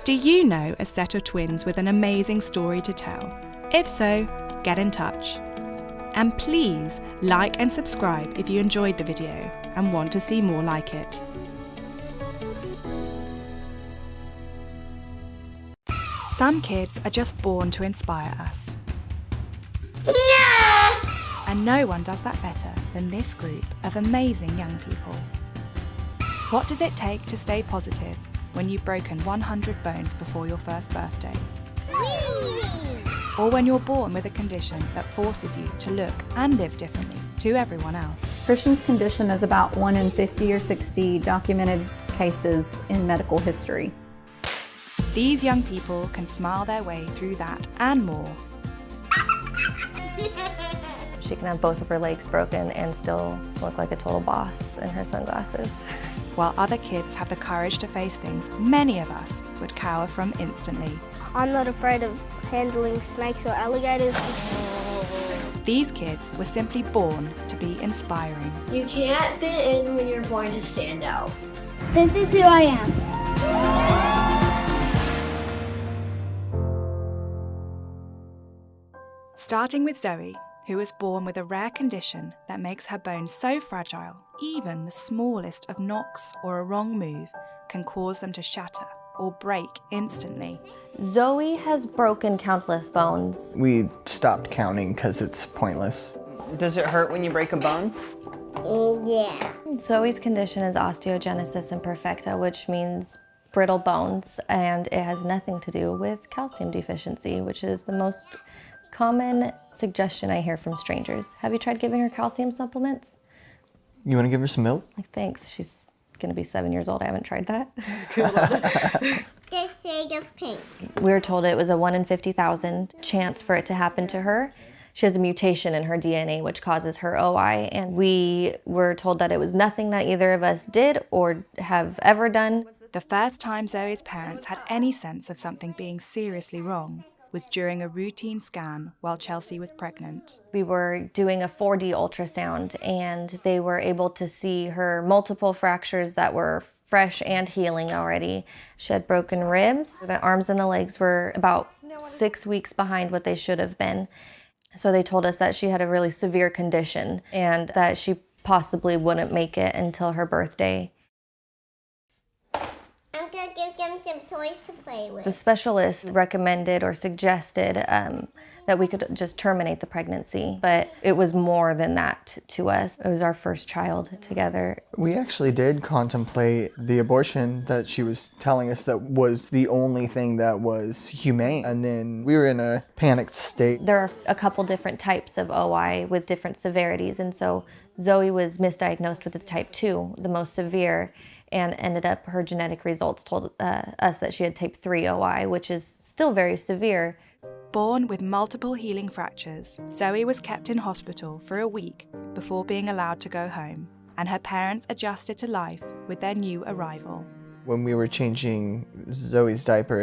Do you know a set of twins with an amazing story to tell? If so, get in touch. And please like and subscribe if you enjoyed the video and want to see more like it. Some kids are just born to inspire us. Yeah! And no one does that better than this group of amazing young people. What does it take to stay positive when you've broken 100 bones before your first birthday? Or when you're born with a condition that forces you to look and live differently to everyone else? Christian's condition is about 1 in 50 or 60 documented cases in medical history. These young people can smile their way through that and more. She can have both of her legs broken and still look like a total boss in her sunglasses. While other kids have the courage to face things many of us would cower from instantly. I'm not afraid of handling snakes or alligators. These kids were simply born to be inspiring. You can't fit in when you're born to stand out. This is who I am. Starting with Zoe, who was born with a rare condition that makes her bones so fragile, even the smallest of knocks or a wrong move can cause them to shatter or break instantly. Zoe has broken countless bones. We stopped counting because it's pointless. Does it hurt when you break a bone? Yeah. Zoe's condition is osteogenesis imperfecta, which means brittle bones, and it has nothing to do with calcium deficiency, which is the most common suggestion I hear from strangers. Have you tried giving her calcium supplements? You want to give her some milk? Like, thanks. She's going to be 7 years old. I haven't tried that. This shade of pink. We were told it was a 1 in 50,000 chance for it to happen to her. She has a mutation in her DNA which causes her OI, and we were told that it was nothing that either of us did or have ever done. The first time Zoe's parents had any sense of something being seriously wrong was during a routine scan while Chelsea was pregnant. We were doing a 4D ultrasound, and they were able to see her multiple fractures that were fresh and healing already. She had broken ribs. The arms and the legs were about 6 weeks behind what they should have been. So they told us that she had a really severe condition and that she possibly wouldn't make it until her birthday. I'm gonna give them some toys to play with. The specialist recommended or suggested that we could just terminate the pregnancy, but it was more than that to us. It was our first child together. We actually did contemplate the abortion that she was telling us that was the only thing that was humane. And then we were in a panicked state. There are a couple different types of OI with different severities, and so Zoe was misdiagnosed with the type 2, the most severe, and ended up, her genetic results told us that she had type 3 OI, which is still very severe. Born with multiple healing fractures, Zoe was kept in hospital for a week before being allowed to go home, and her parents adjusted to life with their new arrival. When we were changing Zoe's diaper,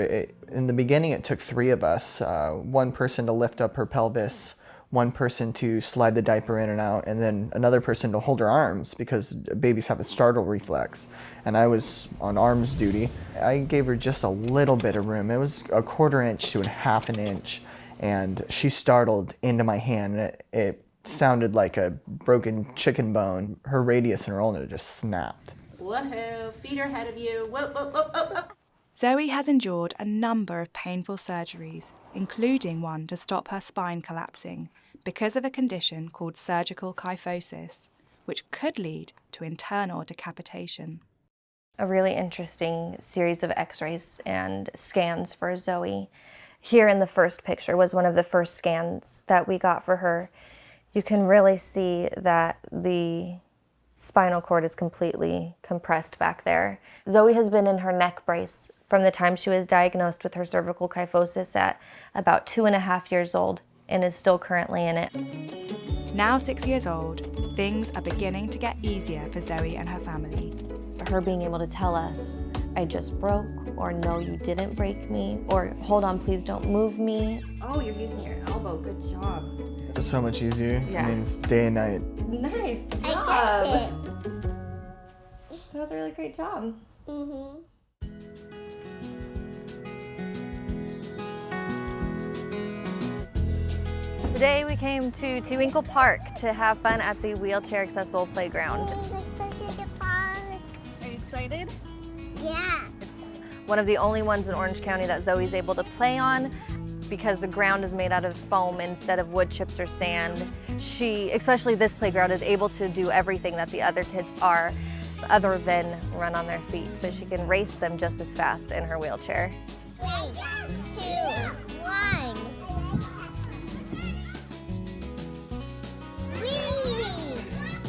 in the beginning it took 3 of us, one person to lift up her pelvis, one person to slide the diaper in and out, and then another person to hold her arms because babies have a startle reflex. And I was on arms duty. I gave her just a little bit of room. It was a 1/4 inch to a 1/2 inch, and she startled into my hand. It sounded like a broken chicken bone. Her radius and her ulna just snapped. Woohoo, feet are ahead of you. Whoop, whoop, whoop, whoop, whoop. Zoe has endured a number of painful surgeries, including one to stop her spine collapsing because of a condition called surgical kyphosis, which could lead to internal decapitation. A really interesting series of x-rays and scans for Zoe. Here in the first picture was one of the first scans that we got for her. You can really see that the spinal cord is completely compressed back there. Zoe has been in her neck brace from the time she was diagnosed with her cervical kyphosis at about 2.5 years old and is still currently in it. Now 6 years old, things are beginning to get easier for Zoe and her family. Her being able to tell us, I just broke, or no, you didn't break me, or hold on, please don't move me. Oh, you're using your elbow, good job. It's so much easier. Yeah. It means day and night. Nice job. I got it. That was a really great job. Mm-hmm. Today we came to Twinkle Park to have fun at the wheelchair accessible playground. Are you excited? Yeah. It's one of the only ones in Orange County that Zoe's able to play on because the ground is made out of foam instead of wood chips or sand. She, especially this playground, is able to do everything that the other kids are other than run on their feet, but she can race them just as fast in her wheelchair. 3, 2, 1.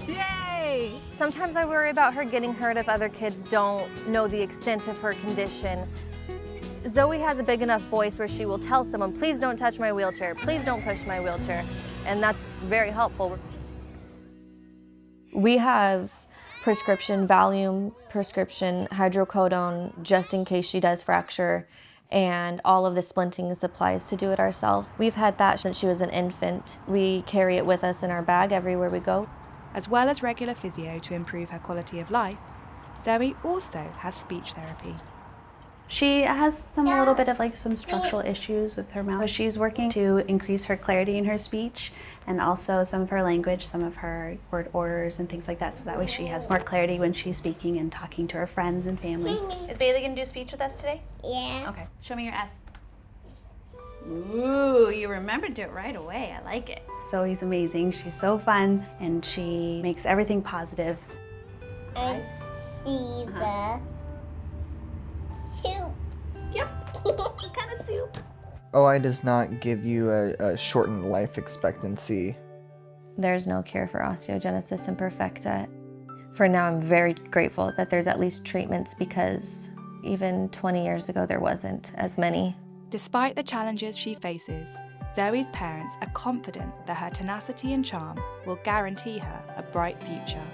Yay! Sometimes I worry about her getting hurt if other kids don't know the extent of her condition. Zoe has a big enough voice where she will tell someone, please don't touch my wheelchair, please don't push my wheelchair, and that's very helpful. We have prescription Valium, prescription hydrocodone, just in case she does fracture, and all of the splinting supplies to do it ourselves. We've had that since she was an infant. We carry it with us in our bag everywhere we go. As well as regular physio to improve her quality of life, Zoe also has speech therapy. She has a little bit of some structural issues with her mouth. She's working to increase her clarity in her speech and also some of her language, some of her word orders and things like that, so that way she has more clarity when she's speaking and talking to her friends and family. Is Bailey gonna do speech with us today? Yeah. Okay, show me your S. Ooh, you remembered it right away. I like it. Zoe's amazing. She's so fun and she makes everything positive. I see the soup. Yep. What kind of soup? OI does not give you a shortened life expectancy. There's no cure for osteogenesis imperfecta. For now, I'm very grateful that there's at least treatments, because even 20 years ago, there wasn't as many. Despite the challenges she faces, Zoe's parents are confident that her tenacity and charm will guarantee her a bright future.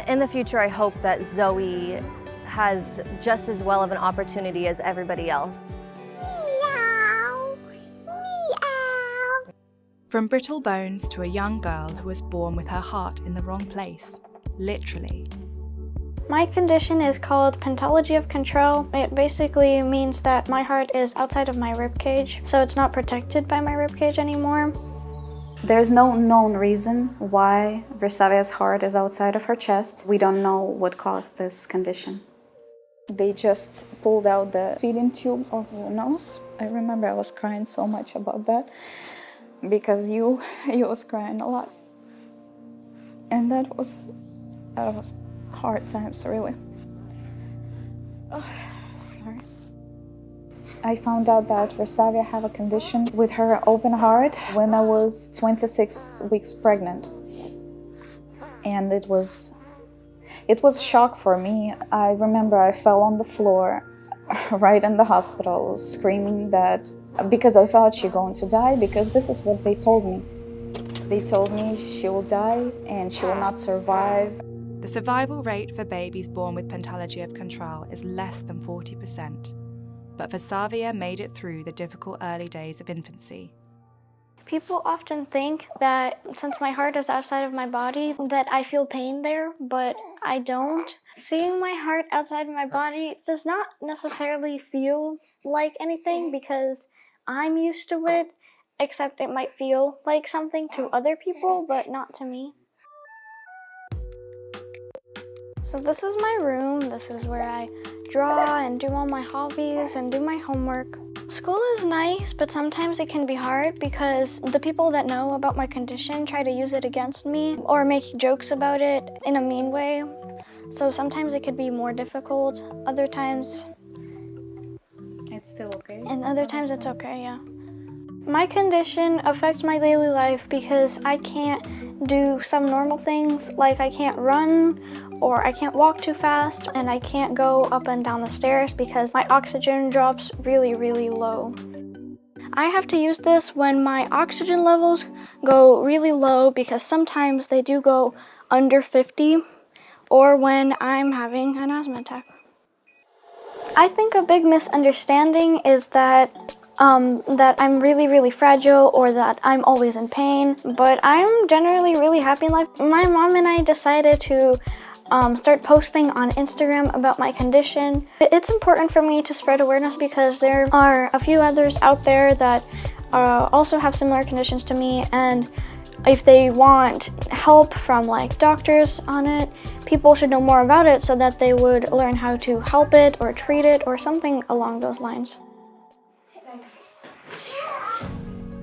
In the future, I hope that Zoe has just as well of an opportunity as everybody else. Meow. Meow. From brittle bones to a young girl who was born with her heart in the wrong place, literally. My condition is called pentology of control. It basically means that my heart is outside of my rib cage, so it's not protected by my rib cage anymore. There's no known reason why Versavia's heart is outside of her chest. We don't know what caused this condition. They just pulled out the feeding tube of your nose. I remember I was crying so much about that because you was crying a lot. And that was hard times, really. Oh, sorry. I found out that Versavia had a condition with her open heart when I was 26 weeks pregnant. And it was a shock for me. I remember I fell on the floor right in the hospital screaming that, because I thought she's going to die, because this is what they told me. They told me she will die and she will not survive. The survival rate for babies born with pentology of control is less than 40%, but Versavia made it through the difficult early days of infancy. People often think that since my heart is outside of my body, that I feel pain there, but I don't. Seeing my heart outside of my body does not necessarily feel like anything because I'm used to it, except it might feel like something to other people, but not to me. So this is my room. This is where I draw and do all my hobbies and do my homework. School is nice, but sometimes it can be hard because the people that know about my condition try to use it against me or make jokes about it in a mean way. So sometimes it could be more difficult. Other times It's still okay? And other times it's okay, yeah. My condition affects my daily life because I can't do some normal things, like I can't run or I can't walk too fast, and I can't go up and down the stairs because my oxygen drops really, really low. I have to use this when my oxygen levels go really low because sometimes they do go under 50, or when I'm having an asthma attack. I think a big misunderstanding is that I'm really, really fragile or that I'm always in pain, but I'm generally really happy in life. My mom and I decided to start posting on Instagram about my condition. It's important for me to spread awareness because there are a few others out there that also have similar conditions to me, and if they want help from like doctors on it, people should know more about it so that they would learn how to help it or treat it or something along those lines.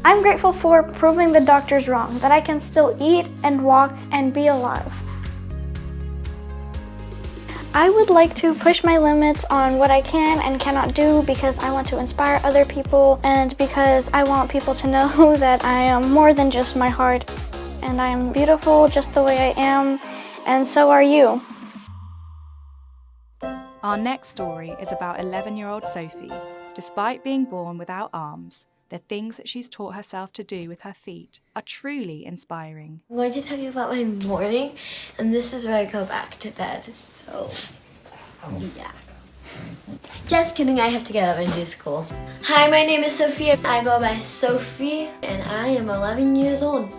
I'm grateful for proving the doctors wrong, that I can still eat and walk and be alive. I would like to push my limits on what I can and cannot do because I want to inspire other people and because I want people to know that I am more than just my heart and I am beautiful just the way I am, and so are you. Our next story is about 11-year-old Sophie. Despite being born without arms, the things that she's taught herself to do with her feet are truly inspiring. I'm going to tell you about my morning, and this is where I go back to bed, so yeah. Just kidding, I have to get up and do school. Hi, my name is Sophie. I go by Sophie, and I am 11 years old.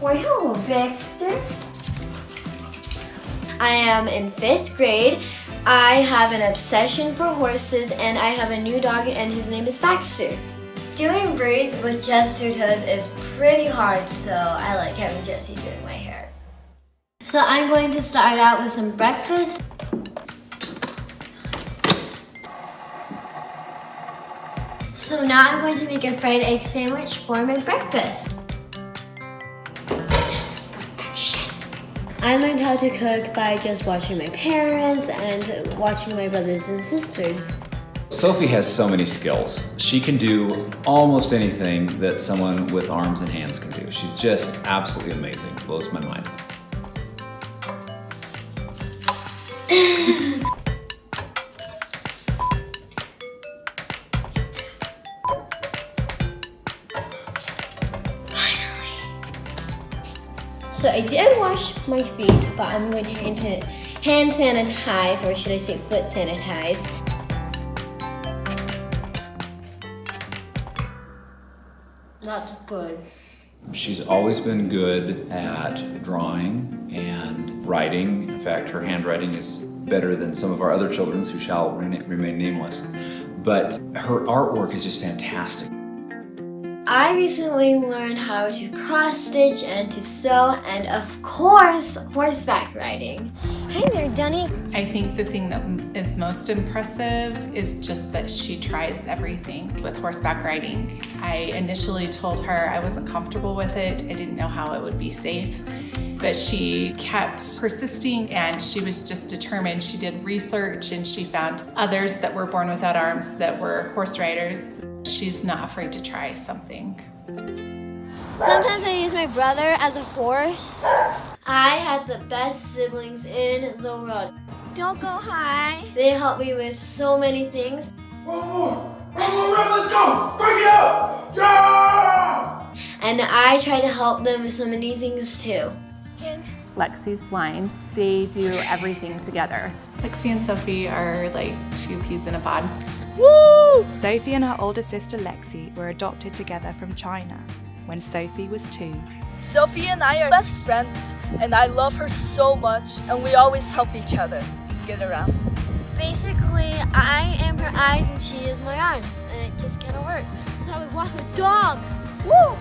Why, hello, Baxter. I am in 5th grade. I have an obsession for horses, and I have a new dog, and his name is Baxter. Doing braids with just 2 toes is pretty hard, so I like having Jessie doing my hair. So I'm going to start out with some breakfast. So now I'm going to make a fried egg sandwich for my breakfast. I learned how to cook by just watching my parents and watching my brothers and sisters. Sophie has so many skills. She can do almost anything that someone with arms and hands can do. She's just absolutely amazing. Blows my mind. So I did wash my feet, but I'm going to hand sanitize, or should I say foot sanitize. That's good. She's always been good at drawing and writing. In fact, her handwriting is better than some of our other children's who shall remain nameless. But her artwork is just fantastic. I recently learned how to cross stitch and to sew, and of course, horseback riding. Hi there, Dunny. I think the thing that is most impressive is just that she tries everything with horseback riding. I initially told her I wasn't comfortable with it. I didn't know how it would be safe, but she kept persisting and she was just determined. She did research and she found others that were born without arms that were horse riders. She's not afraid to try something. Sometimes I use my brother as a horse. I have the best siblings in the world. Don't go high. They help me with so many things. One more, let's go! Break it up! Yeah! And I try to help them with so many things too. Lexi's blind. They do everything together. Lexi and Sophie are like 2 peas in a pod. Woo! Sophie and her older sister Lexi were adopted together from China when Sophie was 2. Sophie and I are best friends, and I love her so much, and we always help each other get around. Basically, I am her eyes and she is my arms, and it just kind of works. That's how we walk a dog. Woo!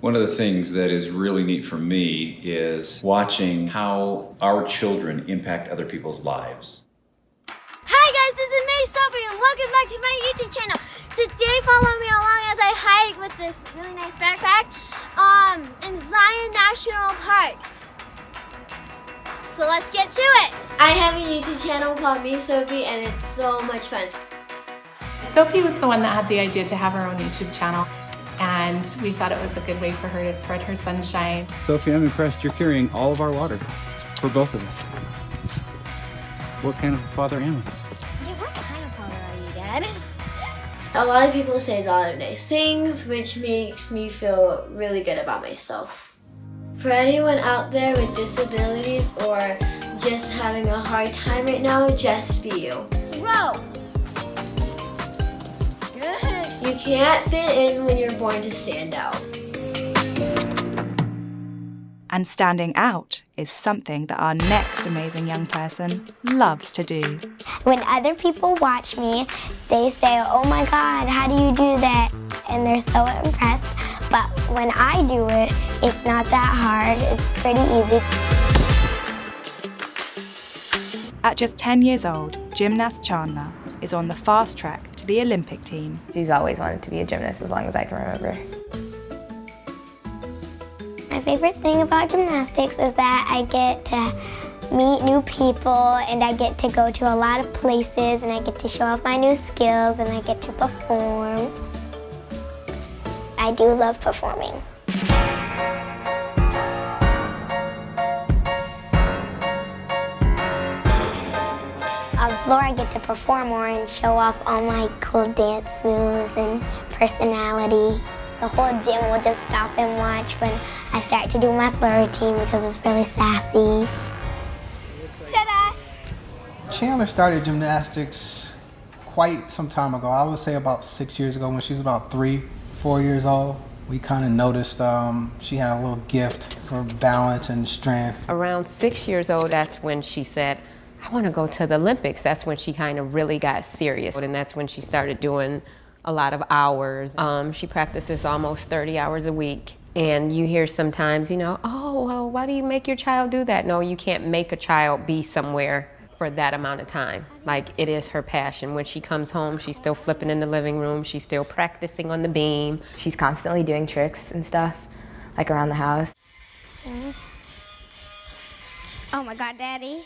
One of the things that is really neat for me is watching how our children impact other people's lives. Hi guys, this is me, Sophie, and welcome back to my YouTube channel. Today, follow me along as I hike with this really nice backpack in Zion National Park. So let's get to it. I have a YouTube channel called Me Sophie, and it's so much fun. Sophie was the one that had the idea to have her own YouTube channel, and we thought it was a good way for her to spread her sunshine. Sophie, I'm impressed. You're carrying all of our water for both of us. What kind of a father am I? Yeah, what kind of father are you, Dad? A lot of people say a lot of nice things, which makes me feel really good about myself. For anyone out there with disabilities or just having a hard time right now, just be you. Grow! Good. You can't fit in when you're born to stand out. And standing out is something that our next amazing young person loves to do. When other people watch me, they say, "Oh my God, how do you do that?" And they're so impressed. But when I do it, it's not that hard. It's pretty easy. At just 10 years old, gymnast Chandler is on the fast track to the Olympic team. She's always wanted to be a gymnast as long as I can remember. My favorite thing about gymnastics is that I get to meet new people and I get to go to a lot of places and I get to show off my new skills and I get to perform. I do love performing. On the floor I get to perform more and show off all my cool dance moves and personality. The whole gym will just stop and watch when I start to do my floor routine because it's really sassy. Ta-da! Chandler started gymnastics quite some time ago. I would say about 6 years ago when she was about 3-4 years old. We kind of noticed she had a little gift for balance and strength. Around 6 years old, that's when she said, I want to go to the Olympics. That's when she kind of really got serious. And that's when she started doing a lot of hours. She practices almost 30 hours a week. And you hear sometimes, oh, well, why do you make your child do that? No, you can't make a child be somewhere for that amount of time. Like, it is her passion. When she comes home, she's still flipping in the living room. She's still practicing on the beam. She's constantly doing tricks and stuff, like around the house. Oh my God, Daddy.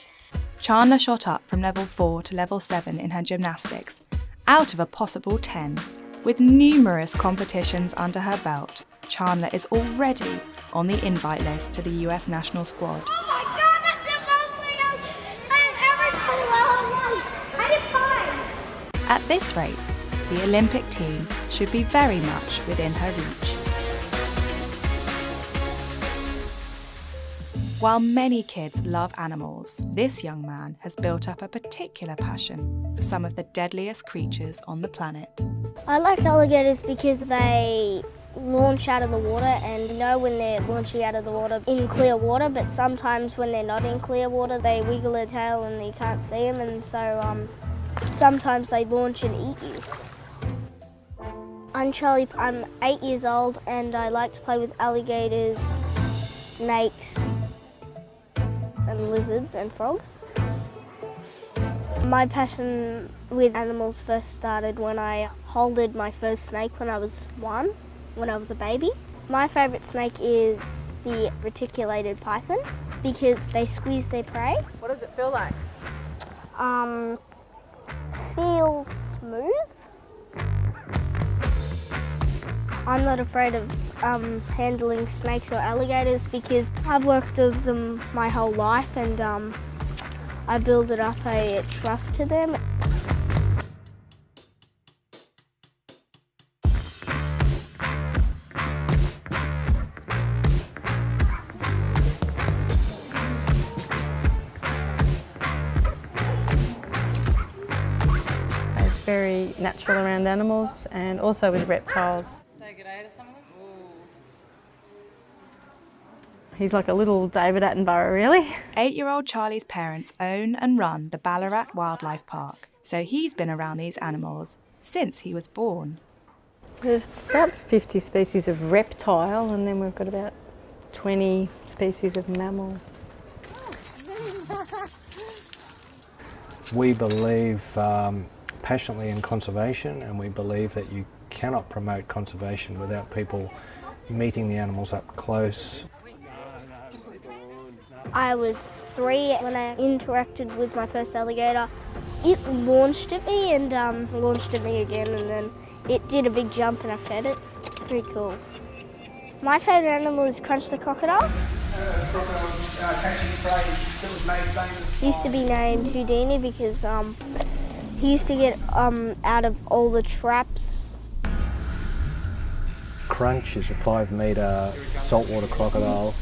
Chandler shot up from level 4 to level 7 in her gymnastics, out of a possible 10. With numerous competitions under her belt, Chandler is already on the invite list to the US national squad. Oh my God, that's the most thing I've ever done in my whole life. I did fine. At this rate, the Olympic team should be very much within her reach. While many kids love animals, this young man has built up a particular passion for some of the deadliest creatures on the planet. I like alligators because they launch out of the water, and you know when they're launching out of the water in clear water, but sometimes when they're not in clear water they wiggle their tail and you can't see them, and so sometimes they launch and eat you. I'm Charlie, I'm 8 years old and I like to play with alligators, snakes and lizards and frogs. My passion with animals first started when I holded my first snake when I was 1, when I was a baby. My favourite snake is the reticulated python because they squeeze their prey. What does it feel like? Feels smooth. I'm not afraid of handling snakes or alligators because I've worked with them my whole life and I build up a trust to them. It's very natural around animals and also with reptiles. Say good day to some of them. He's like a little David Attenborough, really. 8-year-old Charlie's parents own and run the Ballarat Wildlife Park, so he's been around these animals since he was born. There's about 50 species of reptile and then we've got about 20 species of mammal. We believe passionately in conservation, and we believe that you cannot promote conservation without people meeting the animals up close. I was 3 when I interacted with my first alligator. It launched at me and launched at me again, and then it did a big jump and I fed it. Pretty cool. My favourite animal is Crunch the crocodile. He used to be named Houdini because he used to get out of all the traps. Crunch is a 5-metre saltwater crocodile.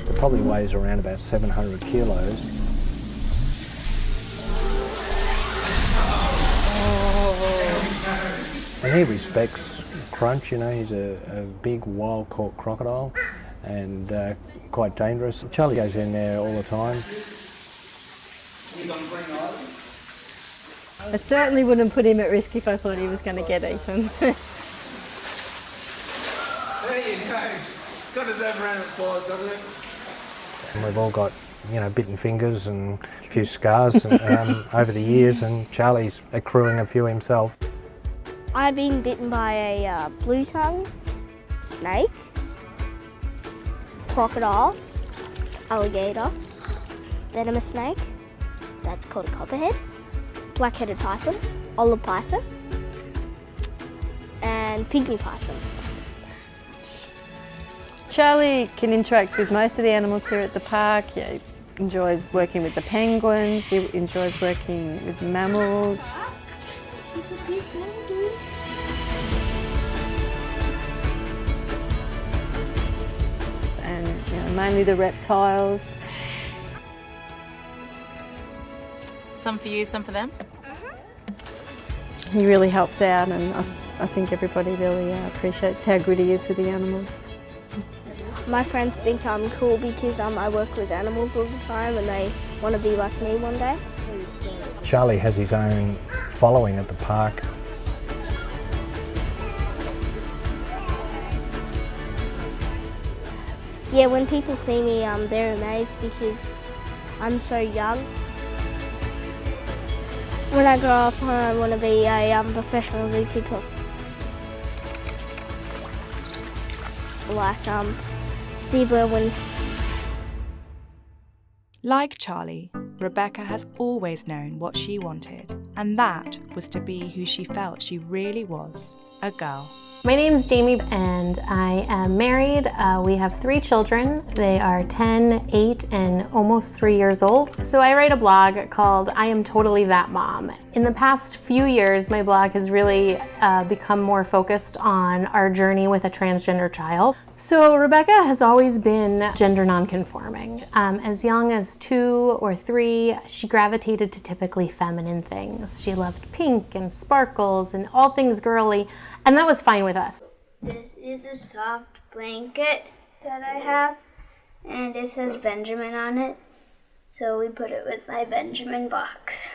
It probably weighs around about 700 kilos. And he respects Crunch, you know, he's a big wild-caught crocodile and quite dangerous. Charlie goes in there all the time. I certainly wouldn't put him at risk if I thought he was going to get eaten. Got deserve a round of applause, doesn't it? And we've all got, you know, bitten fingers and a few scars over the years, and Charlie's accruing a few himself. I've been bitten by a blue tongue, snake, crocodile, alligator, venomous snake, that's called a copperhead, black-headed python, olive python, and pygmy python. Charlie can interact with most of the animals here at the park. Yeah, he enjoys working with the penguins, he enjoys working with mammals. She's a big lady. And mainly the reptiles. Some for you, some for them? He really helps out, and I think everybody really appreciates how good he is with the animals. My friends think I'm cool because I work with animals all the time and they want to be like me one day. Charlie has his own following at the park. Yeah, when people see me, they're amazed because I'm so young. When I grow up, I want to be a professional zookeeper. Like Steve Irwin. Like Charlie, Rebecca has always known what she wanted, and that was to be who she felt she really was, a girl. My name's Jamie and I am married. We have 3 children. They are 10, 8, and almost 3 years old. So I write a blog called I Am Totally That Mom. In the past few years, my blog has really become more focused on our journey with a transgender child. So Rebecca has always been gender nonconforming. As young as 2 or 3, she gravitated to typically feminine things. She loved pink and sparkles and all things girly, and that was fine with us. This is a soft blanket that I have, and it says Benjamin on it, so we put it with my Benjamin box.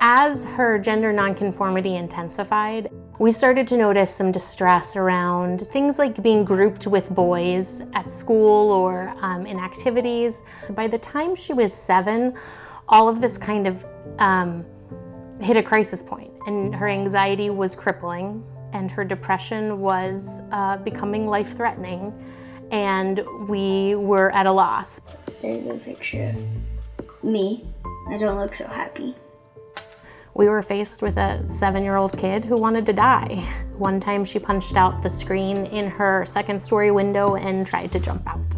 As her gender nonconformity intensified, we started to notice some distress around things like being grouped with boys at school or in activities. So by the time she was 7, all of this kind of hit a crisis point, and her anxiety was crippling, and her depression was becoming life-threatening, and we were at a loss. There's a picture of me. I don't look so happy. We were faced with a 7-year-old kid who wanted to die. One time she punched out the screen in her 2nd-story window and tried to jump out.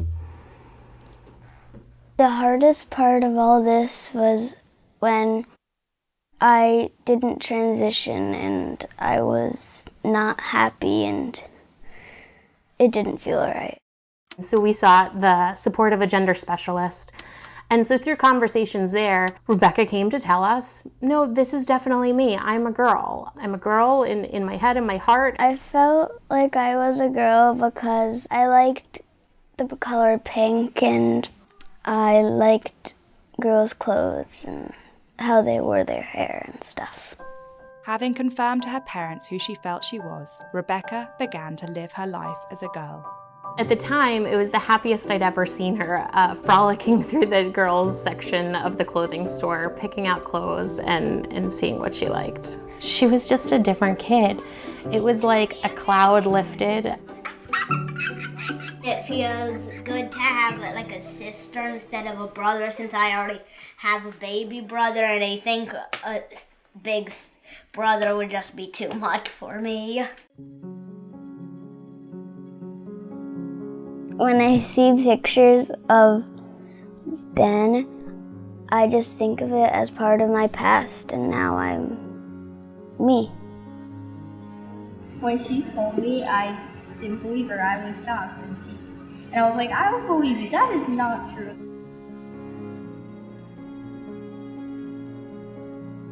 The hardest part of all this was when I didn't transition and I was not happy and it didn't feel right. So we sought the support of a gender specialist. And so through conversations there, Rebecca came to tell us, no, this is definitely me. I'm a girl. I'm a girl in my head and my heart. I felt like I was a girl because I liked the color pink and I liked girls' clothes and how they wore their hair and stuff. Having confirmed to her parents who she felt she was, Rebecca began to live her life as a girl. At the time, it was the happiest I'd ever seen her, frolicking through the girls section of the clothing store, picking out clothes and seeing what she liked. She was just a different kid. It was like a cloud lifted. It feels good to have like a sister instead of a brother, since I already have a baby brother and I think a big brother would just be too much for me. When I see pictures of Ben, I just think of it as part of my past, and now I'm me. When she told me, I didn't believe her. I was shocked, and I was like, I don't believe you. That is not true.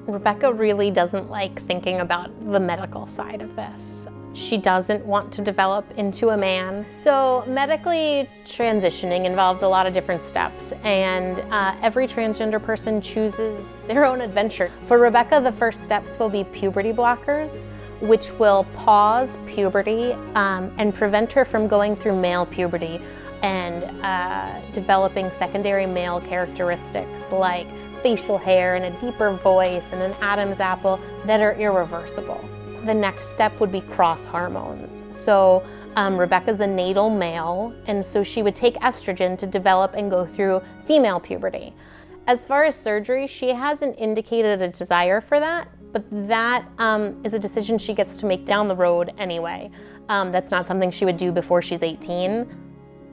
Rebecca really doesn't like thinking about the medical side of this. She doesn't want to develop into a man. So medically transitioning involves a lot of different steps, and every transgender person chooses their own adventure. For Rebecca, the first steps will be puberty blockers, which will pause puberty and prevent her from going through male puberty and developing secondary male characteristics like facial hair and a deeper voice and an Adam's apple that are irreversible. The next step would be cross hormones. So Rebecca's a natal male, and so she would take estrogen to develop and go through female puberty. As far as surgery, she hasn't indicated a desire for that, but that is a decision she gets to make down the road anyway. That's not something she would do before she's 18.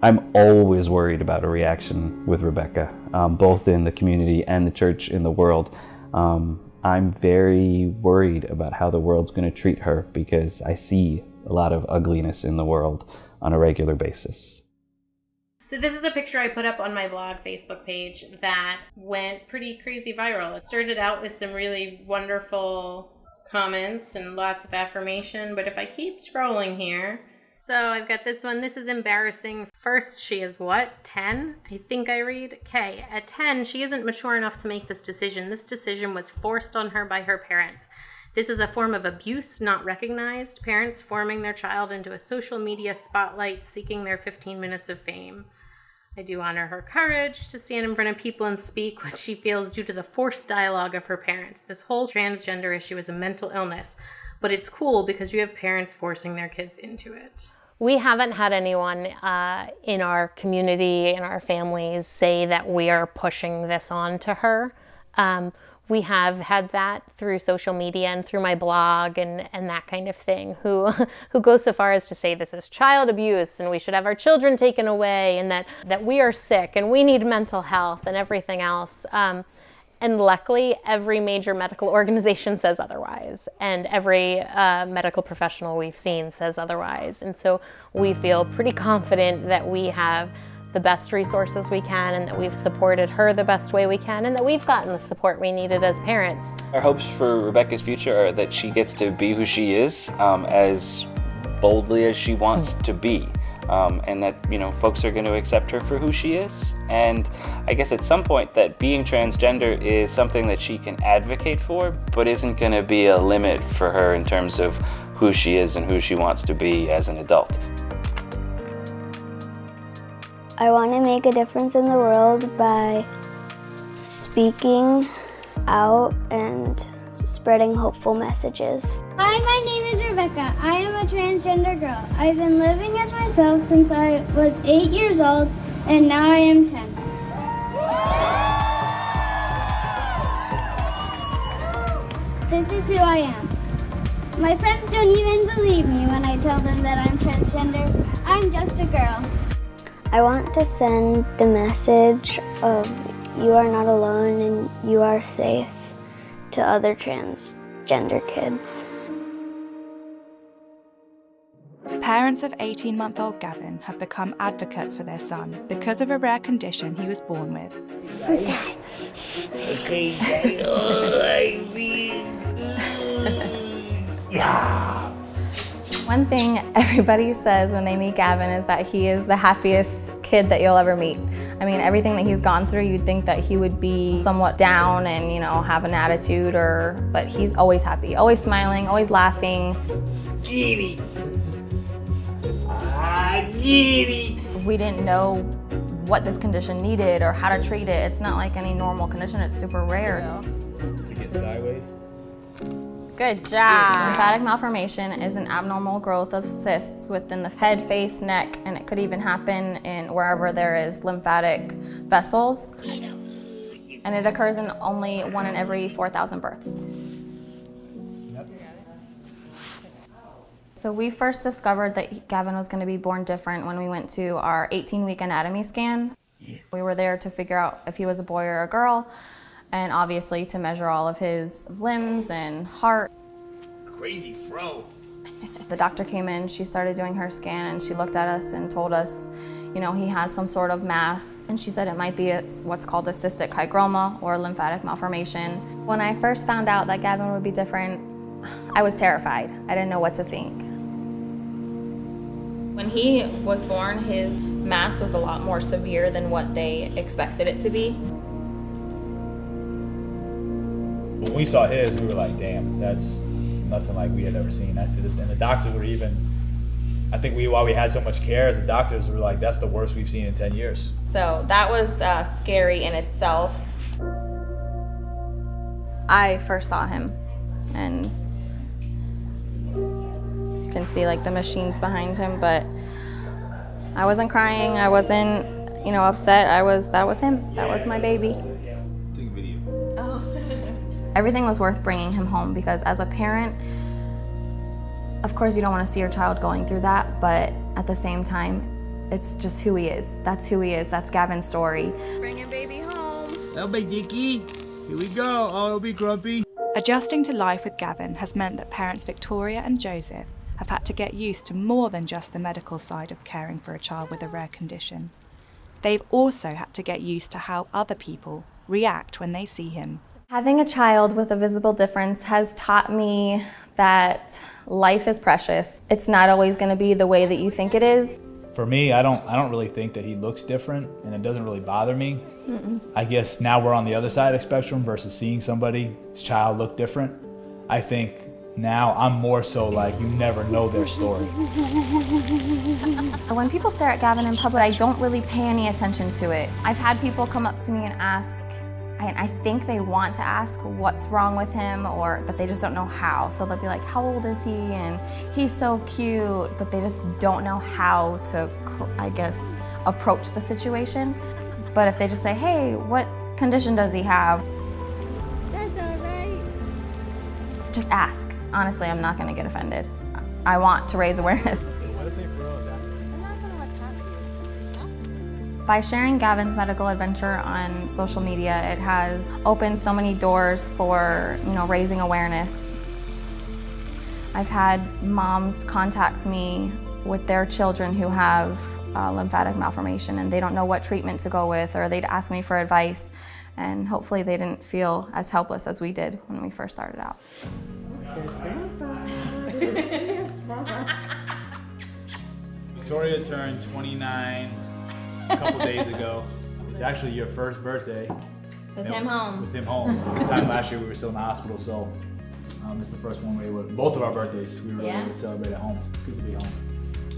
I'm always worried about a reaction with Rebecca, both in the community and the church in the world. I'm very worried about how the world's going to treat her because I see a lot of ugliness in the world on a regular basis. So this is a picture I put up on my blog Facebook page that went pretty crazy viral. It started out with some really wonderful comments and lots of affirmation, but if I keep scrolling here, so I've got this one. This is embarrassing. First, she is what? 10? I think I read. Okay, at 10, she isn't mature enough to make this decision. This decision was forced on her by her parents. This is a form of abuse not recognized. Parents forming their child into a social media spotlight, seeking their 15 minutes of fame. I do honor her courage to stand in front of people and speak what she feels due to the forced dialogue of her parents. This whole transgender issue is a mental illness. But it's cool because you have parents forcing their kids into it. We haven't had anyone in our community, in our families, say that we are pushing this on to her. We have had that through social media and through my blog and that kind of thing, who goes so far as to say this is child abuse and we should have our children taken away and that we are sick and we need mental health and everything else. And luckily, every major medical organization says otherwise, and every medical professional we've seen says otherwise. And so we feel pretty confident that we have the best resources we can and that we've supported her the best way we can and that we've gotten the support we needed as parents. Our hopes for Rebecca's future are that she gets to be who she is as boldly as she wants to be. And that, folks are going to accept her for who she is. And I guess at some point that being transgender is something that she can advocate for, but isn't going to be a limit for her in terms of who she is and who she wants to be as an adult. I want to make a difference in the world by speaking out and spreading hopeful messages. Hi, my name is Rebecca. I am a transgender girl. I've been living as myself since I was 8 years old, and now I am 10. This is who I am. My friends don't even believe me when I tell them that I'm transgender. I'm just a girl. I want to send the message of you are not alone and you are safe to other transgender kids. Parents of 18-month-old Gavin have become advocates for their son because of a rare condition he was born with. Who's that? Okay, yeah. One thing everybody says when they meet Gavin is that he is the happiest kid that you'll ever meet. I mean, everything that he's gone through, you'd think that he would be somewhat down and, have an attitude, but he's always happy, always smiling, always laughing. Giddy. Giddy. We didn't know what this condition needed or how to treat it. It's not like any normal condition, it's super rare. To get sideways. Good job. Lymphatic malformation is an abnormal growth of cysts within the head, face, neck, and it could even happen in wherever there is lymphatic vessels. And it occurs in only 1 in every 4,000 births. So we first discovered that Gavin was going to be born different when we went to our 18-week anatomy scan. We were there to figure out if he was a boy or a girl, and obviously to measure all of his limbs and heart. Crazy fro. The doctor came in, she started doing her scan, and she looked at us and told us, he has some sort of mass, and she said it might be what's called a cystic hygroma or lymphatic malformation. When I first found out that Gavin would be different, I was terrified. I didn't know what to think. When he was born, his mass was a lot more severe than what they expected it to be. When we saw his, we were like, damn, that's nothing like we had ever seen. And the doctors were even, I think while we had so much care, the doctors were like, that's the worst we've seen in 10 years. So that was scary in itself. I first saw him, and you can see like the machines behind him, but I wasn't crying, I wasn't, upset. That was him. That was my baby. Everything was worth bringing him home, because as a parent, of course you don't want to see your child going through that, but at the same time, it's just who he is. That's who he is. That's Gavin's story. Bringing baby home. Oh, big Dicky. Here we go. Oh, it'll be grumpy. Adjusting to life with Gavin has meant that parents Victoria and Joseph have had to get used to more than just the medical side of caring for a child with a rare condition. They've also had to get used to how other people react when they see him. Having a child with a visible difference has taught me that life is precious. It's not always going to be the way that you think it is. For me, I don't really think that he looks different, and it doesn't really bother me. I guess now we're on the other side of the spectrum versus seeing somebody's child look different. I think now I'm more so like, you never know their story. When people stare at Gavin in public, I don't really pay any attention to it. I've had people come up to me and ask, and I think they want to ask what's wrong with him, but they just don't know how. So they'll be like, how old is he? And he's so cute, but they just don't know how to, I guess, approach the situation. But if they just say, hey, what condition does he have? That's all right. Just ask. Honestly, I'm not gonna get offended. I want to raise awareness. By sharing Gavin's medical adventure on social media, it has opened so many doors for, raising awareness. I've had moms contact me with their children who have lymphatic malformation, and they don't know what treatment to go with, or they'd ask me for advice, and hopefully they didn't feel as helpless as we did when we first started out. There's Grandpa. There's Grandpa. Victoria turned 29 a couple days ago. It's actually your first birthday. With him home. With him home. This time last year we were still in the hospital, so this is the first one we were, both of our birthdays we were able to celebrate at home. It's good to be home.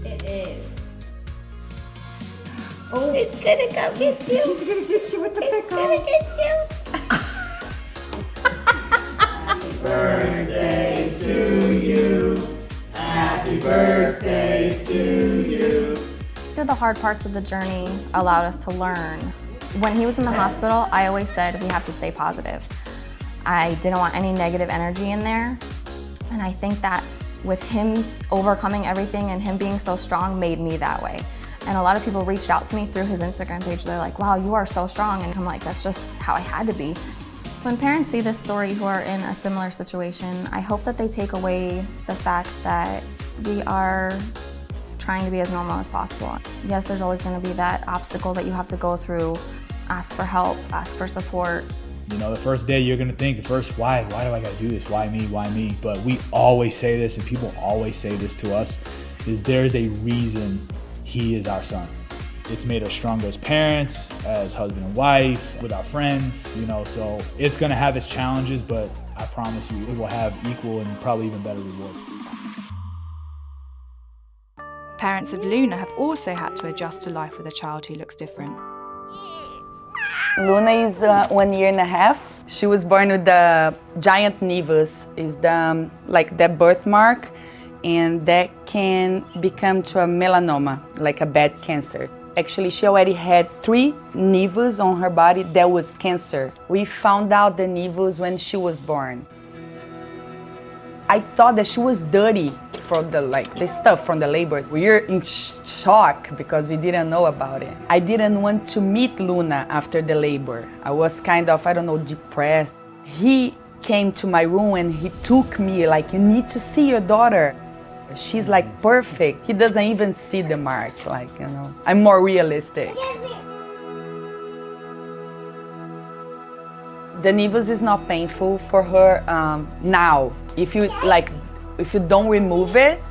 It is. Oh, it's gonna go get you. She's gonna get you with the pickle. It's gonna get you. Happy birthday to you. Happy birthday to you. Through the hard parts of the journey allowed us to learn. When he was in the hospital, I always said we have to stay positive. I didn't want any negative energy in there. And I think that with him overcoming everything and him being so strong made me that way. And a lot of people reached out to me through his Instagram page. They're like, wow, you are so strong. And I'm like, that's just how I had to be. When parents see this story who are in a similar situation, I hope that they take away the fact that we are trying to be as normal as possible. Yes, there's always going to be that obstacle that you have to go through. Ask for help, ask for support. The first day you're gonna think, why do I gotta do this? Why me? But we always say this, and people always say this to us, is there's a reason he is our son. It's made us stronger as parents, as husband and wife, with our friends, so it's gonna have its challenges, but I promise you it will have equal and probably even better rewards. Parents of Luna have also had to adjust to life with a child who looks different. Luna is 1 year and a half. She was born with the giant nevus, is the birthmark, and that can become to a melanoma, like a bad cancer. Actually, she already had 3 nevus on her body that was cancer. We found out the nevus when she was born. I thought that she was dirty for the stuff from the labors. We were in shock because we didn't know about it. I didn't want to meet Luna after the labor. I was kind of, depressed. He came to my room and he took me like, you need to see your daughter. She's like perfect. He doesn't even see the mark, I'm more realistic. The nevus is not painful for her now. If you don't remove it,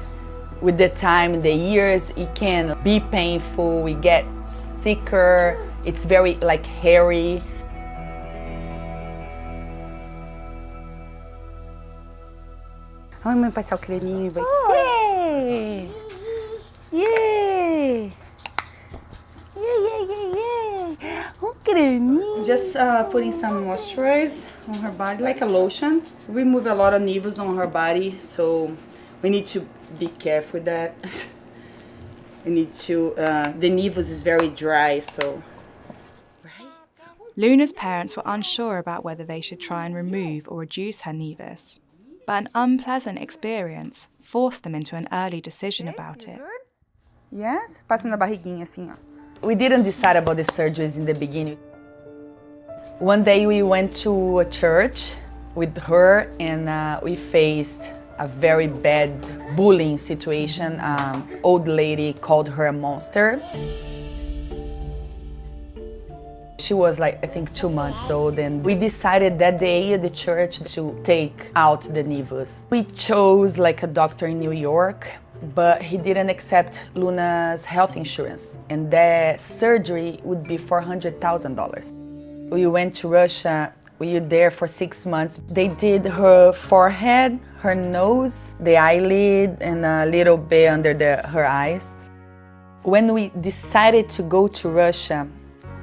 with the time, the years, it can be painful. It gets thicker. It's very hairy. Vamos passar o creminho. Yay! Yay! Yay! Creminho. Just putting some moisturize on her body, like a lotion. Remove a lot of nevus on her body, so we need to be careful with that. We need to, the nevus is very dry, so. Luna's parents were unsure about whether they should try and remove or reduce her nevus, but an unpleasant experience forced them into an early decision about it. Yes, passa na barriguinha assim, ó. We didn't decide about the surgeries in the beginning. One day we went to a church with her and we faced a very bad bullying situation. Old lady called her a monster. She was like, I think 2 months old, and we decided that day at the church to take out the nevus. We chose like a doctor in New York, but he didn't accept Luna's health insurance, and the surgery would be $400,000. We went to Russia. We were there for 6 months. They did her forehead, her nose, the eyelid, and a little bit under her eyes. When we decided to go to Russia,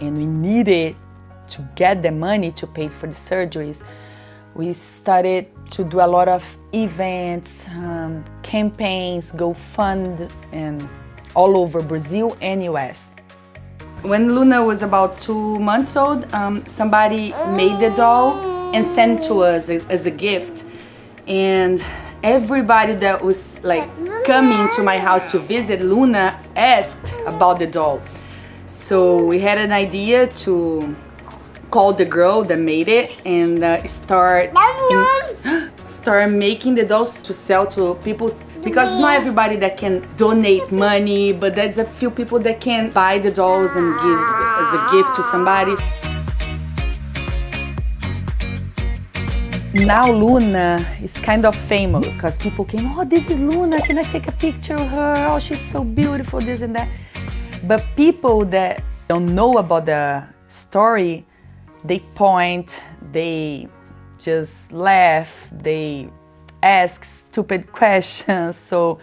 and we needed to get the money to pay for the surgeries, we started to do a lot of events, campaigns, GoFund, and all over Brazil and US. When Luna was about 2 months old, somebody made the doll and sent to us as a gift. And everybody that was like coming to my house to visit Luna asked about the doll. So we had an idea to call the girl that made it and start making the dolls to sell to people, because it's not everybody that can donate money, but there's a few people that can buy the dolls and give as a gift to somebody. Now Luna is kind of famous because people came, oh, this is Luna, can I take a picture of her? Oh, she's so beautiful, this and that. But people that don't know about the story, they point, they just laugh, they ask stupid questions. So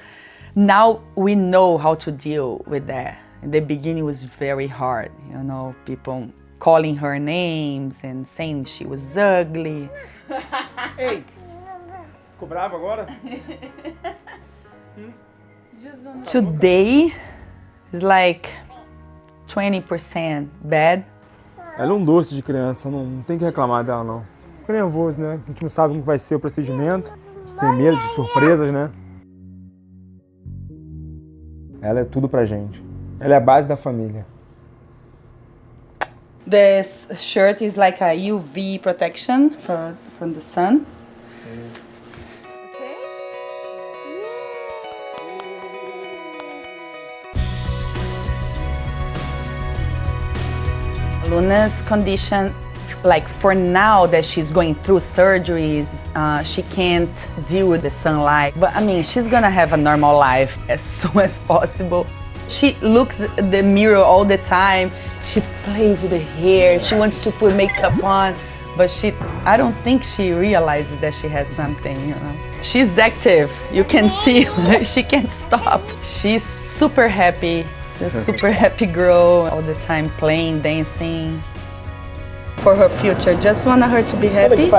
now we know how to deal with that. In the beginning it was very hard, you know, people calling her names and saying she was ugly. Ei, ficou bravo agora? Today is like 20% bad. Ela é um doce de criança, não tem que reclamar dela não. Fica nervoso, né? A gente não sabe como vai ser o procedimento, tem medo de surpresas, né? Ela é tudo pra gente. Ela é a base da família. This shirt is like a UV protection from the sun. Luna's condition, like for now that she's going through surgeries, she can't deal with the sunlight. But I mean, she's gonna have a normal life as soon as possible. She looks at the mirror all the time. She plays with her hair. She wants to put makeup on, but I don't think she realizes that she has something, you know. She's active. You can see she can't stop. She's super happy. A super happy girl all the time, playing, dancing. For her future, just want her to be happy.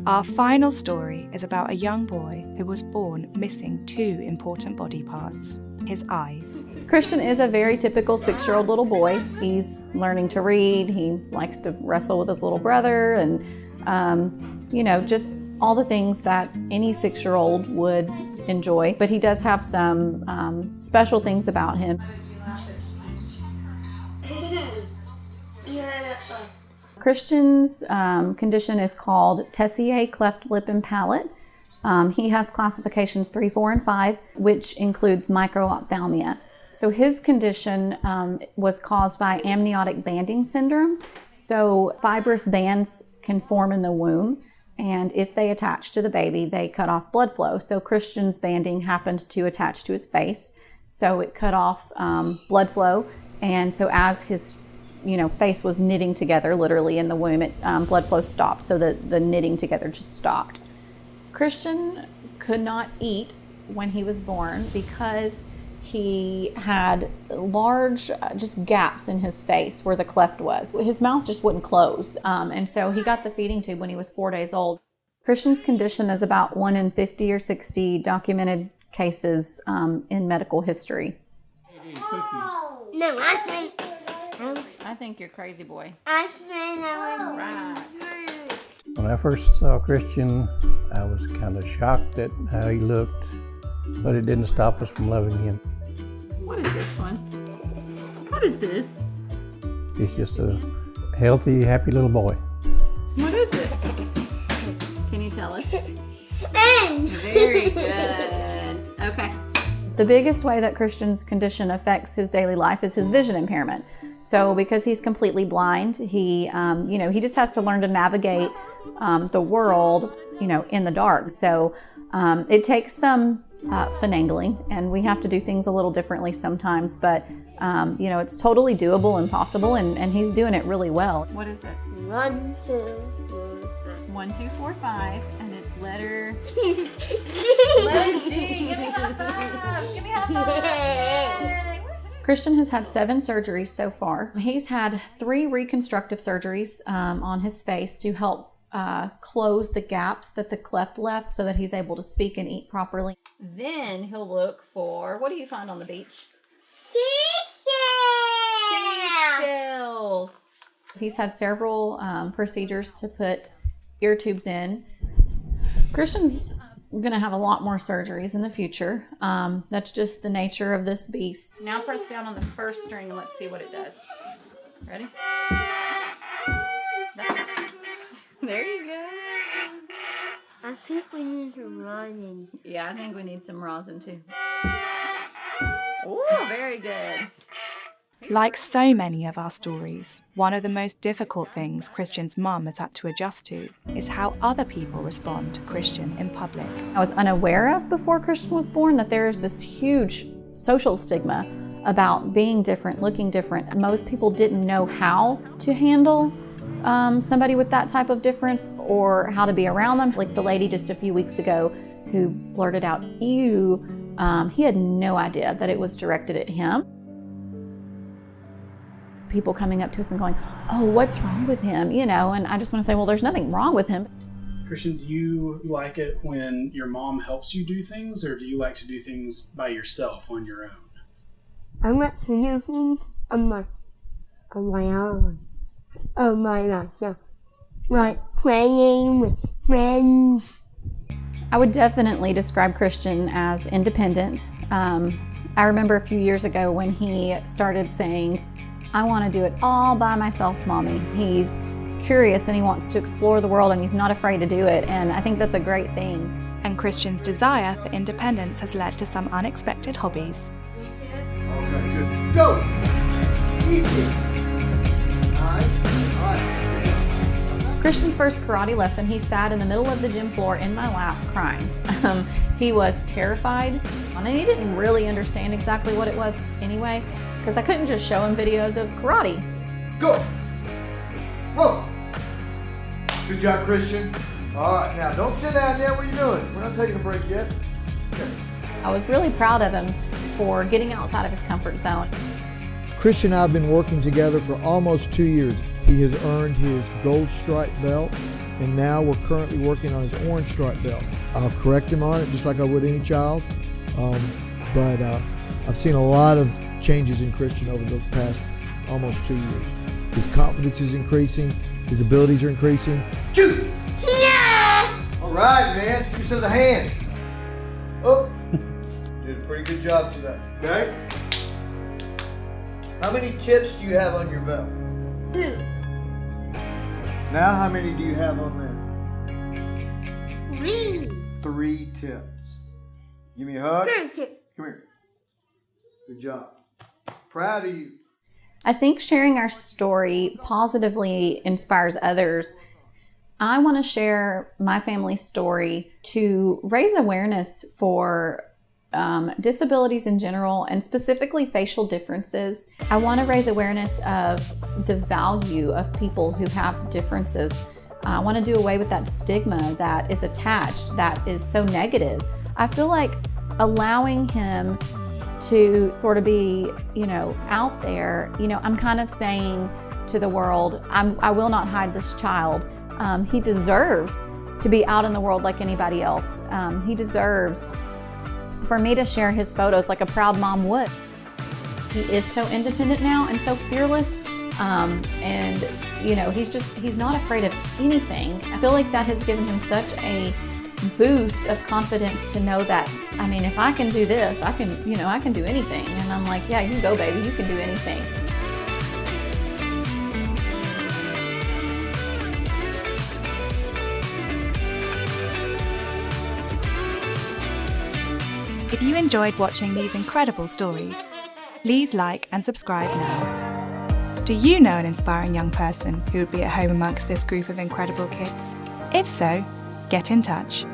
Our final story is about a young boy who was born missing 2 important body parts, his eyes. Christian is a very typical 6-year-old little boy. He's learning to read, he likes to wrestle with his little brother, and you know, just all the things that any 6-year-old would enjoy. But he does have some special things about him. Christian's condition is called Tessier cleft lip and palate. He has classifications 3, 4, and 5, which includes microphthalmia. So his condition was caused by amniotic banding syndrome. So fibrous bands can form in the womb, and if they attach to the baby, they cut off blood flow. So Christian's banding happened to attach to his face, so it cut off blood flow. And so as his face was knitting together literally in the womb. Blood flow stopped, so the knitting together just stopped. Christian could not eat when he was born because he had large just gaps in his face where the cleft was. His mouth just wouldn't close. And so he got the feeding tube when he was 4 days old. Christian's condition is about 1 in 50 or 60 documented cases in medical history. No, I think you're crazy, boy. I think I Right. When I first saw Christian, I was kind of shocked at how he looked, but it didn't stop us from loving him. What is this one? What is this? He's just a healthy, happy little boy. What is it? Can you tell us? And Very good. Okay. The biggest way that Christian's condition affects his daily life is his vision impairment. So because he's completely blind, he just has to learn to navigate the world, in the dark. So it takes some finagling, and we have to do things a little differently sometimes, but it's totally doable and possible, and he's doing it really well. What is it? 1, 2, 1, 2, 4, 5, and it's letter G. Give me high five. Give me high five. Christian has had 7 surgeries so far. He's had 3 reconstructive surgeries on his face to help close the gaps that the cleft left so that he's able to speak and eat properly. Then he'll look for, what do you find on the beach? Seashells. He's had several procedures to put ear tubes in. Christian's going to have a lot more surgeries in the future. That's just the nature of this beast. Now press down on the first string and let's see what it does. Ready? There you go. I think we need some rosin. Yeah, I think we need some rosin too. Oh, very good. Like so many of our stories, one of the most difficult things Christian's mum has had to adjust to is how other people respond to Christian in public. I was unaware of before Christian was born that there's this huge social stigma about being different, looking different. Most people didn't know how to handle somebody with that type of difference or how to be around them. Like the lady just a few weeks ago who blurted out, "Ew," he had no idea that it was directed at him. People coming up to us and going, "Oh, what's wrong with him?" And I just want to say, well, there's nothing wrong with him. Christian, do you like it when your mom helps you do things, or do you like to do things by yourself on your own? I like to do things on my own. Oh my gosh, like playing with friends. I would definitely describe Christian as independent. I remember a few years ago when he started saying, "I want to do it all by myself, Mommy." He's curious and he wants to explore the world and he's not afraid to do it, and I think that's a great thing. And Christian's desire for independence has led to some unexpected hobbies. Okay, good. Go! Easy. All right. Christian's first karate lesson, he sat in the middle of the gym floor in my lap crying. He was terrified, and he didn't really understand exactly what it was anyway, because I couldn't just show him videos of karate. Go! Whoa! Good job, Christian. All right, now don't sit down there. What are you doing? We're not taking a break yet. Okay. I was really proud of him for getting outside of his comfort zone. Christian and I have been working together for almost 2 years. He has earned his gold stripe belt, and now we're currently working on his orange stripe belt. I'll correct him on it just like I would any child, but I've seen a lot of changes in Christian over the past almost 2 years. His confidence is increasing, his abilities are increasing. Shoot! Yeah! All right, man, give yourself a hand. Oh, did a pretty good job today, okay? How many tips do you have on your belt? 2. Now how many do you have on there? 3. 3 tips. Give me a hug. 3. Come here. Good job. Proud of you. I think sharing our story positively inspires others. I want to share my family's story to raise awareness for disabilities in general, and specifically facial differences. I want to raise awareness of the value of people who have differences. I want to do away with that stigma that is attached, that is so negative. I feel like allowing him to sort of be, out there, I'm kind of saying to the world, I will not hide this child. He deserves to be out in the world like anybody else. He deserves for me to share his photos like a proud mom would. He is so independent now and so fearless. And he's not afraid of anything. I feel like that has given him such a boost of confidence to know that, if I can do this, I can do anything. And I'm like, yeah, you go, baby, you can do anything. If you enjoyed watching these incredible stories, please like and subscribe now. Do you know an inspiring young person who would be at home amongst this group of incredible kids? If so, get in touch.